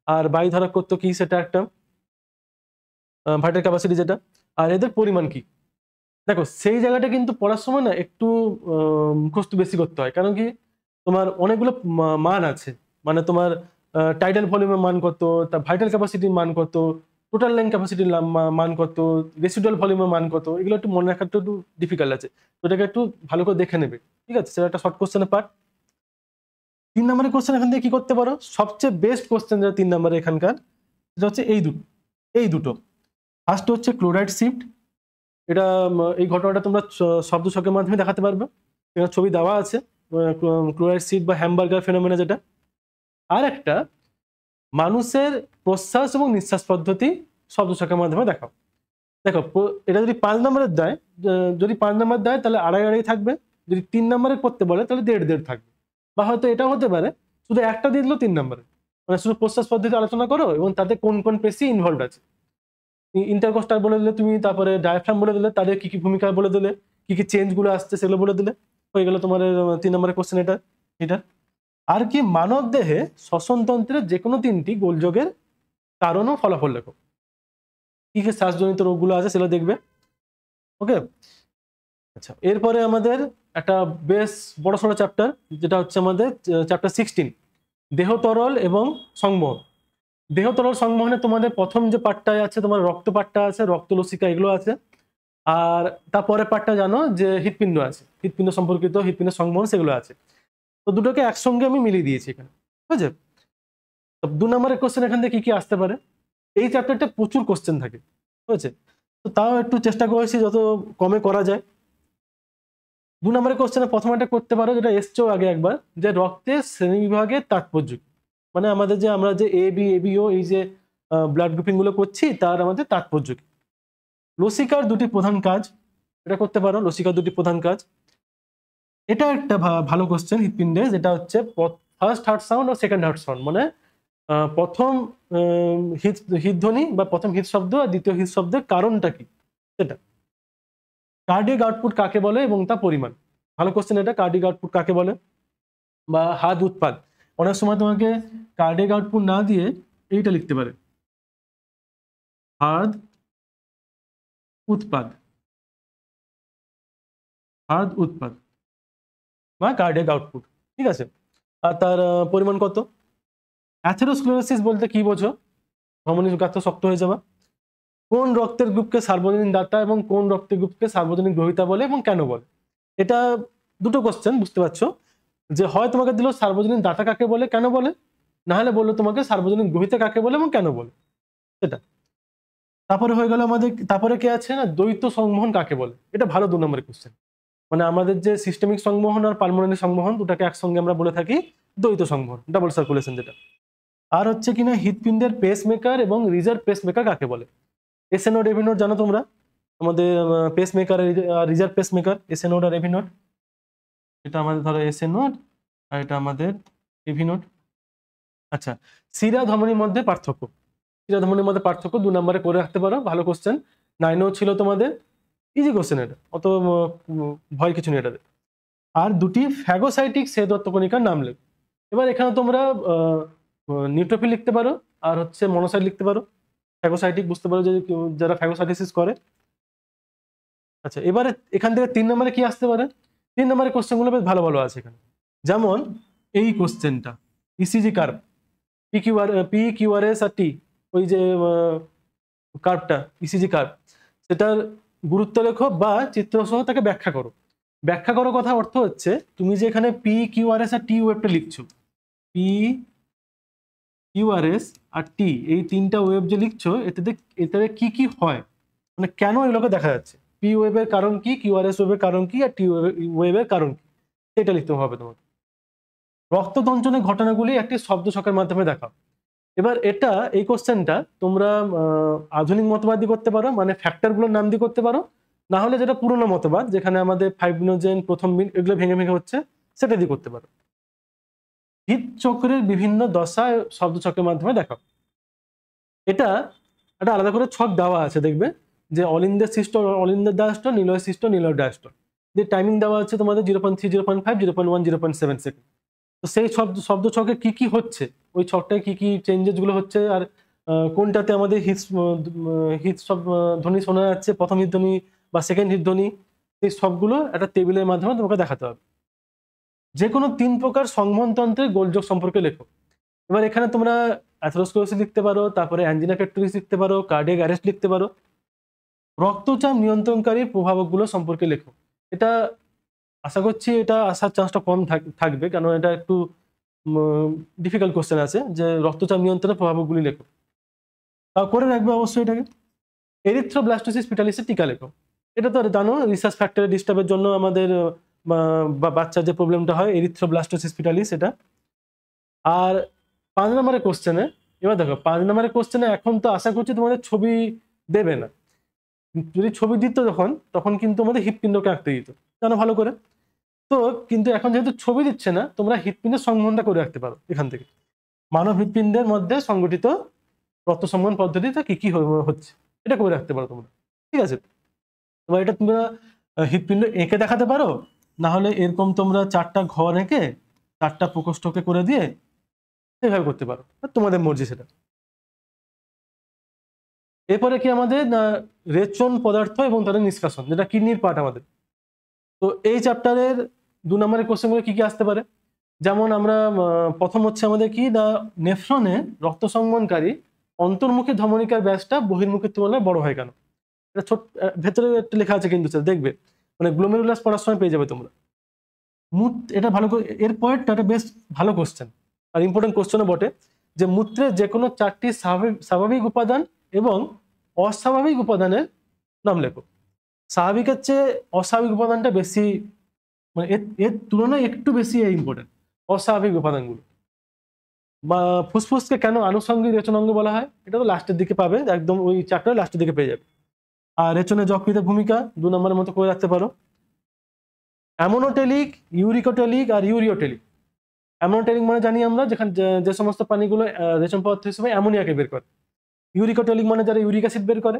আর বায়ু ধারকত্ব কি, সেটা একটা ভাইটাল ক্যাপাসিটি যেটা। আর এদের পরিমাণ কি, দেখো সেই জায়গাটা কিন্তু পড়ার সময় না একটু মুখস্থ বেশি করতে হয়, কারণ কি তোমার অনেকগুলো মান আছে, মানে তোমার টাইডাল ভলিউমের মান কত, তার ভাইটাল ক্যাপাসিটির মান কত, টোটাল লাইন ক্যাপাসিটির মান কত, রেসিডুয়াল ভলিউমের মান কত, এগুলো একটু মনে রাখাটা একটু ডিফিকাল্ট আছে। তো এটাকে একটু ভালো করে দেখে নেবে, ঠিক আছে? সেটা একটা শর্ট কোশ্চেনের পার্ট। 3 নম্বরের কোশ্চেন এখান থেকে কি করতে পারো, সবচেয়ে বেস্ট কোশ্চেন যেটা 3 নম্বরে এখানকার, সেটা হচ্ছে এই দুটো। ফার্স্ট হচ্ছে ক্লোরাইড শিফট। এটা এই ঘটনাটা তোমরা শব্দ ছকের মাধ্যমে দেখাতে পারবে, এখানে ছবি দেওয়া আছে, ক্লোরাইড শিফট বা হ্যামবার্গার ফেনোমেনা যেটা। আর একটা মানুষের প্রশ্বাস এবং নিঃশ্বাস পদ্ধতি শব্দ ছকের মাধ্যমে দেখাও। দেখো এটা যদি 5 নম্বরের দেয়, যদি 5 নম্বর দেয় তাহলে 2.5 থাকবে, যদি 3 নম্বরে করতে বলে তাহলে 1.5 থাকবে। বা হয়তো এটাও হতে পারে শুধু একটা দিয়ে দিল 3 নম্বরে, মানে শুধু প্রশ্বাস পদ্ধতি আলোচনা করো এবং তাতে কোন কোন পেশি ইনভলভ আছে, ইন্টারকস্টাল বলে দিলে তুমি, তারপরে ডায়াফ্রাম বলে দিলে, তাদের কি কি ভূমিকা বলে দিলে, কি কি চেঞ্জ গুলো আসছে সেগুলো বলে দিলে, হয়ে গেল তোমার 3 নম্বরের কোশ্চেন এটা। আর কি মানব দেহে শ্বসনতন্ত্রের যে কোনো 3টি গোলযোগের কারণ ও ফলাফল লেখো। কি কি শ্বাসজনিত রোগগুলো আছে সেগুলো দেখবে। ওকে, আচ্ছা, এরপরে আমাদের একটা বেশ বড়সড় চ্যাপ্টার, যেটা হচ্ছে আমাদের চ্যাপ্টার 16, দেহ তরল এবং সংবহন। দেহ তরল সংবহনে তোমাদের প্রথম যে পার্টটায় আছে, তোমার রক্ত পার্টটা আছে, রক্ত লসিকা এগুলো আছে। আর তারপরে পার্টটা জানো যে হৃৎপিণ্ড আছে, হৃৎপিণ্ড সম্পর্কিত হৃৎপিণ্ড সংবহন সেগুলো আছে। তো দুটোকে একসঙ্গে আমি মিলিয়ে দিয়েছি এখানে, ঠিক আছে? তো 2 নম্বরের কোশ্চেন এখান থেকে কি কি আসতে পারে, এই চ্যাপ্টারটা প্রচুর কোশ্চেন থাকে, ঠিক আছে? তো তাও একটু চেষ্টা করেছি যত কমে করা যায়। 2 নম্বরের কোশ্চেনে প্রথম একটা করতে পারো, যেটা এসছেও আগে একবার, যে রক্তের শ্রেণী বিভাগের তাৎপর্য কি। মানে আমাদের যে আমরা যে এবিও এই যে ব্লাড গ্রুপিং গুলো করছি, তার আমাদের তাৎপর্য কি। লসিকার 2টি প্রধান কাজ, এটা করতে পারো, লসিকার 2টি প্রধান কাজ। এটা একটা ভালো কোশ্চেন হৃৎপিণ্ডে, যেটা হচ্ছে ফার্স্ট হার্ট সাউন্ড আর সেকেন্ড হার্ট সাউন্ড, মানে প্রথম হৃদধ্বনি বা প্রথম হৃদ শব্দ আর দ্বিতীয় হৃদ শব্দের কারণটা কি সেটা। কার্ডিয়াক আউটপুট কাকে বলে এবং তার পরিমাণ, ভালো কোশ্চেন এটা। কার্ডিয়াক আউটপুট কাকে বলে বা হাদ উৎপাদ, অনেক সময় তোমাকে কার্ডিয়াক আউটপুট না দিয়ে এইটা লিখতে পারে, হার্দ উৎপাদ, হার্দ উৎপাদ বা কার্ডিয়াক আউটপুট। ঠিক আছে, আর তার পরিমাণ কত? অ্যাথেরোস্ক্লেরোসিস বলতে কি বোঝো? ধমনী গাঁথা শক্ত হয়ে যাওয়া। কোন রক্তের গ্রুপকে সার্বজনীন দাতা এবং কোন রক্তের গ্রুপকে সার্বজনীন গ্রহিতা বলে এবং কেন বলে? এটা দুটো কোশ্চেন, বুঝতে পারছো যে হয় তোমাকে দিল সার্বজনীন দাতা কাকে বলে কেন বলে, না হলে বললো তোমাকে সার্বজনীন গ্রহিতা কাকে বলে এবং কেন বলে, সেটা। তারপরে হয়ে গেল আমাদের, তারপরে কে আছে না, দ্বৈত সংবহন কাকে বলে? এটা ভালো 2 নম্বরের কোশ্চেন। মানে আমাদের যে সিস্টেমিক সংবহন আর পালমোনারি সংবহন দুটাকে একসঙ্গে আমরা বলে থাকি দ্বৈত সংবহন, ডাবল সার্কুলেশন যেটা। আর হচ্ছে কিনা হৃৎপিণ্ডের পেসমেকার এবং রিজার্ভ পেসমেকার কাকে বলে? এসএ নোড এভি নোড জানো তোমরা, আমাদের পেসমেকার আর রিজার্ভ পেসমেকার, এসএ নোড আর এভি নোড। এটা আমাদের ধরো এসএ নোড আর এটা আমাদের এভি নোড। আচ্ছা, শিরা ধমনীর মধ্যে পার্থক্য, শিরা ধমনীর মধ্যে পার্থক্য 2 নম্বরে করে রাখতে পারো, ভালো কোশ্চেন। 9এও ছিল তোমাদের, ইজি কোশ্চেন এটা, অত ভয় কিছু নেই এটাতে। আর দুটি ফ্যাগোসাইটিক শ্বেতদত্ত কণিকার নাম লেখো। এবার এখানে তোমরা নিউট্রোফিল লিখতে পারো আর হচ্ছে মনোসাইট লিখতে পারো। ফ্যাগোসাইটিক বুঝতে পারো যে যারা ফ্যাগোসাইটোসিস করে। আচ্ছা, এবারে এখান থেকে 3 নম্বরে কি আসতে পারে? 3 নম্বরের কোশ্চেনগুলো বেশ ভালো ভালো আছে এখানে, যেমন এই কোশ্চেনটা, ইসিজি কার্ভ, PQRS আর টি, ওই যে কার্ভটা ইসিজি কার্ভ, সেটার গুরুত্ব লেখো বা চিত্রসহ তাকে ব্যাখ্যা করো। ব্যাখ্যা করো কথা অর্থ হচ্ছে তুমি যে এখানে PQRS আর টি ওয়েভটা লিখছো, PQRS আর টি এই 3টা ওয়েভ যে লিখছো, এতে কি কি হয়, মানে কেন এগুলোকে দেখা যাচ্ছে, পি ওয়েভের কারণ কি, কিউআরএস ওয়েভের কারণ কি, আর টি ওয়েভের কারণ কি, সেটা লিখতে হবে তোমাকে। রক্তদঞ্চনের ঘটনাগুলি একটি শব্দ ছকের মাধ্যমে দেখাও। এবার এটা, এই কোশ্চেনটা তোমরা আধুনিক মতবাদ দিয়ে করতে পারো, মানে ফ্যাক্টরগুলোর নাম দিয়ে করতে পারো, না হলে যেটা পুরনো মতবাদ যেখানে আমাদের ফাইব্রিনোজেন, প্রথম মিন, এগুলো ভেঙে ভেঙে হচ্ছে, সেটা দিয়ে করতে পারো। হৃদচক্রের বিভিন্ন দশা শব্দ ছকের মাধ্যমে দেখাও। এটা একটা আলাদা করে ছক দেওয়া আছে, দেখবে যে অলিন্দের সিস্ট, অলিন্দের ডায়াস্টল, নিলয় সিস্ট, নিলয় ডায়াস্টল, যে টাইমিং দেওয়া আছে তোমাদের 0.3, 0.5, 0.1, 0.7 সেকেন্ড। তো সেই শব্দ ছকে কি কি হচ্ছে, ওই ছকটায় কি কি চেঞ্জেস গুলো হচ্ছে, আর কোনটাতে আমাদের হিট ধ্বনি শোনা যাচ্ছে, প্রথম হিট ধ্বনি বা সেকেন্ড হিট ধ্বনি, সেই সবগুলো একটা টেবিলের মাধ্যমে তোমাকে দেখাতে হবে। যে কোনো 3 প্রকার সংবহনতন্ত্রের গোলযোগ সম্পর্কে লেখো। এবার এখানে তোমরা অ্যাথেরোস্ক্লেরোসিস লিখতে পারো, তারপরে অ্যাঞ্জিনা পেক্টোরিস লিখতে পারো, কার্ডিয়াক অ্যারেস্ট লিখতে পারো। রক্তচাপ নিয়ন্ত্রণকারী প্রভাবকগুলো সম্পর্কে লেখো। এটা আশা করছি এটা আসার চান্সটা কম থাকবে, কারণ এটা একটু ডিফিকাল্ট কোশ্চেন আছে, যে রক্তচাপ নিয়ন্ত্রণের প্রভাবকগুলি লেখো। তাও করে রাখবে অবশ্যই এটাকে। এরিথ্রোব্লাস্টোসিস পিটালিসের টিকা লেখো। এটা তো জানো, রিসার্চ ফ্যাক্টরের ডিস্টার্বের জন্য আমাদের বাচ্চার যে প্রবলেমটা হয়, এরিথ্রোব্লাস্টোসিস পিটালিস, এটা। আর 5 নম্বরের কোশ্চেনে, এবার দেখো 5 নম্বরের কোশ্চেনে এখন তো আশা করছি তোমাদের ছবি দেবে না, যদি ছবি দিত তখন কিন্তু আমাদের হৃৎপিণ্ডকে আঁকতে দিত, জানো ভালো করে। তো কিন্তু এখন যেহেতু ছবি দিচ্ছে না, তোমরা হৃৎপিণ্ডের সংবহনটা করে রাখতে পারো এখান থেকে। মানব হৃৎপিণ্ডের মধ্যে সংগঠিত রক্ত সংবহন পদ্ধতিতে কি কি হচ্ছে, এটা করে রাখতে পারো তোমরা, ঠিক আছে। এবার এটা তোমরা হৃৎপিণ্ড এঁকে দেখাতে পারো, না হলে এরকম তোমরা 4টা ঘর এঁকে 4টা প্রকোষ্ঠকে করে দিয়ে সেভাবে করতে পারো, তোমাদের মর্জি সেটা। এরপরে কি আমাদের রেচন পদার্থ এবং তাদের নিষ্কাশন, যেটা কিডনির পার্ট আমাদের। তো এই চ্যাপ্টারের 2 নম্বরের কোশ্চেনগুলো কি কি আসতে পারে, যেমন আমরা প্রথম হচ্ছে আমাদের কি, না নেফ্রনে রক্ত সংবহনকারী অন্তর্মুখী ধমনিকার ব্যাসটা বহির্মুখীর তুলনায় বড় হয় কেন? এটা ছোট, ভেতরে একটা লেখা আছে কিন্তু স্যার, দেখবে মানে গ্লোমেরুলাস পড়ার সময় পেয়ে যাবে তোমরা। এটা ভালো করে, এর পরেরটা একটা বেশ ভালো কোশ্চেন আর ইম্পর্টেন্ট কোশ্চেনও বটে, যে মূত্রের যে কোনো 4টি স্বাভাবিক উপাদান এবং অস্বাভাবিক উপাদানের নাম লেখো। স্বাভাবিকের চেয়ে অস্বাভাবিক উপাদানটা বেশি, মানে এর তুলনায় একটু বেশি ইম্পর্টেন্ট অস্বাভাবিক উপাদানগুলো। বা ফুসফুসকে কেন আনুষঙ্গিক রেচনাঙ্গ বলা হয়, এটা তো লাস্টের দিকে পাবে, একদম ওই চ্যাপ্টারের লাস্টের দিকে পেয়ে যাবে। আর রেচনে যকৃতের ভূমিকা 2 নম্বরের মতো করে রাখতে পারো। অ্যামোনোটেলিক, ইউরিকোটেলিক আর ইউরিওটেলিক। অ্যামোনোটেলিক মানে জানি আমরা, যেখানে যে সমস্ত পানিগুলো রেচন পদার্থ হিসেবে অ্যামোনিয়াকে বের করে। ইউরিকোটেলিক মানে যারা ইউরিক অ্যাসিড বের করে,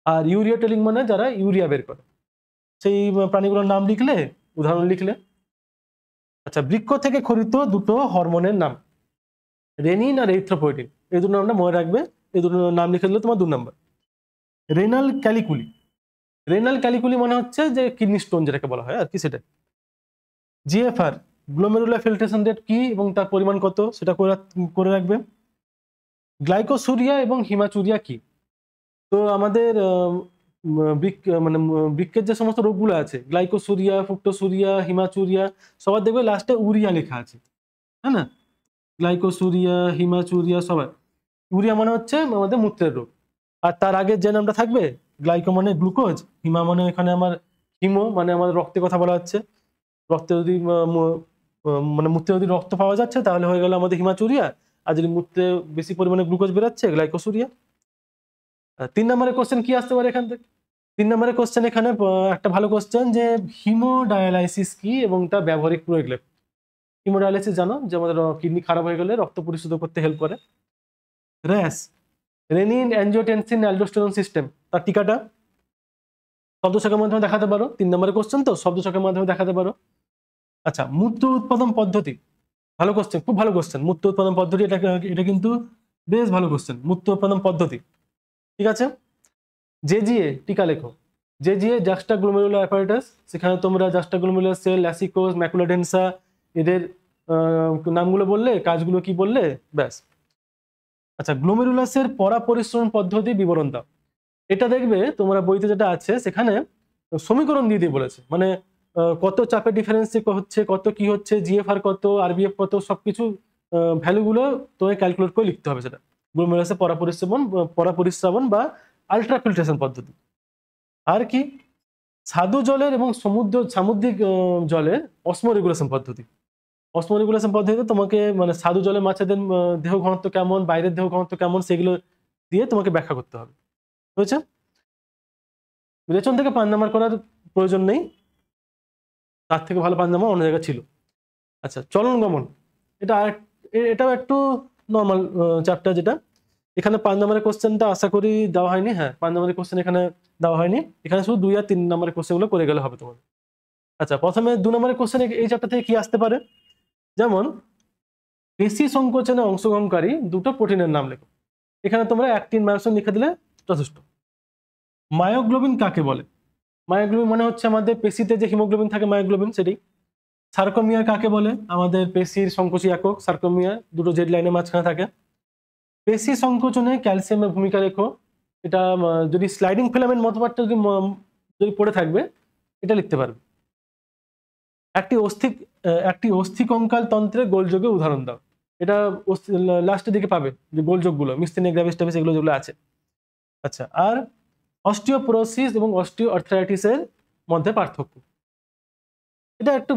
আর ইউরিওটেলিক মানে যারা ইউরিয়া বের করে। সেই প্রাণীগুলোর নাম লিখলে, উদাহরণ লিখলে, আচ্ছা, বৃক্ষ থেকে খরিত দুটো হরমোনের নাম, রেনিন আর এরিথ্রোপয়েটিন, এই দুটো নামটা মনে রাখবে। এই দুটো নাম লিখে দিলে তোমার 2 নম্বর। রেনাল ক্যালিকুলি, রেনাল ক্যালিকুলি মানে হচ্ছে যে কিডনি স্টোন যেটাকে বলা হয় আর কি, সেটা। জিএফআর, গ্লোমেরুলার ফিল্ট্রেশন রেট কি এবং তার পরিমাণ কত সেটা করে রাখবে। গ্লাইকোসুরিয়া এবং হিমাচুরিয়া কি? তো আমাদের মানে বৃক্কের যে সমস্ত রোগগুলো আছে, গ্লাইকোসুরিয়া, ফুক্টোসুরিয়া, হিমাচুরিয়া, সবার দেখবে লাস্টে উরিয়া লেখা আছে, হ্যাঁ না? গ্লাইকোসুরিয়া, হিমাচুরিয়া, সবার। ইউরিয়া মানে হচ্ছে আমাদের মূত্রের রোগ, আর তার আগে যে নামটা থাকবে, গ্লাইকো মানে গ্লুকোজ, হিমা মানে এখানে আমার হিমো মানে আমাদের রক্তের কথা বলা হচ্ছে। রক্তে যদি মানে মূত্রে যদি রক্ত পাওয়া যাচ্ছে তাহলে হয়ে গেল আমাদের হিমাচুরিয়া, আর যদি মূত্রে বেশি পরিমাণে গ্লুকোজ বেরোচ্ছে, গ্লাইকোসুরিয়া। 3 নম্বরের কোশ্চেন কি আসতে পারে এখান থেকে? 3 নম্বরের কোশ্চেন এখানে একটা ভালো কোশ্চেন, যে হিমোডায়ালাইসিস কি এবং তার ব্যবহারিক প্রয়োগ লেখ। হিমোডায়ালাইসিস জানো, যে আমাদের কিডনি খারাপ হয়ে গেলে রক্ত পরিশোধ করতে হেল্প করে। Rash, renin angiotensin aldosterone system, তার টিকাটা শব্দ ছকের মাধ্যমে দেখাতে পারো। 3 নম্বরের কোশ্চেন তো, শব্দ ছকের মাধ্যমে দেখাতে পারো। আচ্ছা, মূত্র উৎপাদন পদ্ধতি, ভালো কোশ্চেন, খুব ভালো কোশ্চেন। মূত্র উৎপাদন পদ্ধতি, এটা কিন্তু বেশ ভালো কোশ্চেন। মূত্র উৎপাদন পদ্ধতি, ঠিক আছে। জেজিএ টিকা লেখো। জেজিএ, জাক্সটাগ্লোমেরুলার অ্যাপারেটাস, সেখানে তোমরা জাক্সটাগ্লোমেরুলার সেল, ল্যাসিকোস, ম্যাকুলা ডেন্সা, এদের নামগুলো বললে, কাজগুলো কি বললে, ব্যাস। আচ্ছা, গ্লোমেরুলাসের পরাপরিশ্রমণ পদ্ধতি বিবরণ দাও। এটা দেখবে তোমরা বইতে যেটা আছে সেখানে সমীকরণ দিয়ে দিয়ে বলেছে, মানে কত চাপের ডিফারেন্স হচ্ছে, কত কি হচ্ছে, জিএফআর কত, আরবিএফ কত, সবকিছু ভ্যালুগুলো তোমাকে ক্যালকুলেট করে লিখতে হবে। সেটা গ্লোমেরুলাসের পরাপরিশ্রবণ বা আলট্রা ফিল্ট্রেশন পদ্ধতি। আর কি, স্বাদু জলের এবং সামুদ্রিক জলের অসমো রেগুলেশন পদ্ধতি। অসমো রেগুলেশন পদ্ধতিতে তোমাকে মানে স্বাদু জলের মাছেদের দেহ ঘনত্ব কেমন, বাইরের দেহ ঘনত্ব কেমন, সেগুলো দিয়ে তোমাকে ব্যাখ্যা করতে হবে, বুঝেছো? রেচন থেকে 5 নাম্বার করার প্রয়োজন নেই, তার থেকে ভালো 5 নাম্বার অন্য জায়গায় ছিল। আচ্ছা, চলন গমন, এটাও একটু নর্মাল চ্যাপ্টার, যেটা এখানে 5 নম্বরের কোশ্চেনটা আশা করি দেওয়া হয়নি। হ্যাঁ, 5 নম্বরের কোশ্চেন এখানে দেওয়া হয়নি, এখানে শুধু 2 আর 3 নম্বরের কোশ্চেনগুলো করে গেলে হবে তোমাদের। আচ্ছা, প্রথমে 2 নম্বরের কোশ্চেন এই চ্যাপ্টার থেকে কি আসতে পারে, যেমন পেশি সংকোচনে অংশগ্রহণকারী দুটো প্রোটিনের নাম লেখো। এখানে তোমরা অ্যাক্টিন, মায়োসিন লিখে দিলে যথেষ্ট। মায়োগ্লোবিন কাকে বলে? মায়োগ্লোবিন মানে হচ্ছে আমাদের পেশিতে যে হিমোগ্লোবিন থাকে, মায়োগ্লোবিন, সেটাই। সার্কোমিয়ার কাকে বলে? আমাদের পেশির সংকোচী একক সার্কোমিয়ার, দুটো জেড লাইনের মাঝখানে থাকে। পেশি সংকোচনে ক্যালসিয়ামের ভূমিকা লেখো। এটা যদি স্লাইডিং ফিলামেন্ট মতবাদটা যদি পড়ে থাকবে, এটা লিখতে পারবে। একটি অস্থি কঙ্কাল তন্ত্রের গোলযোগের উদাহরণ দাও। এটা লাস্টের দিকে পাবে, যে গোলযোগগুলো, মিসথেনিয়া গ্র্যাভিস টাভিস, এগুলো যেগুলো আছে। আচ্ছা, আর অস্টিওপোরোসিস এবং অস্টিওআর্থ্রাইটিসের মধ্যে পার্থক্য, এটা একটু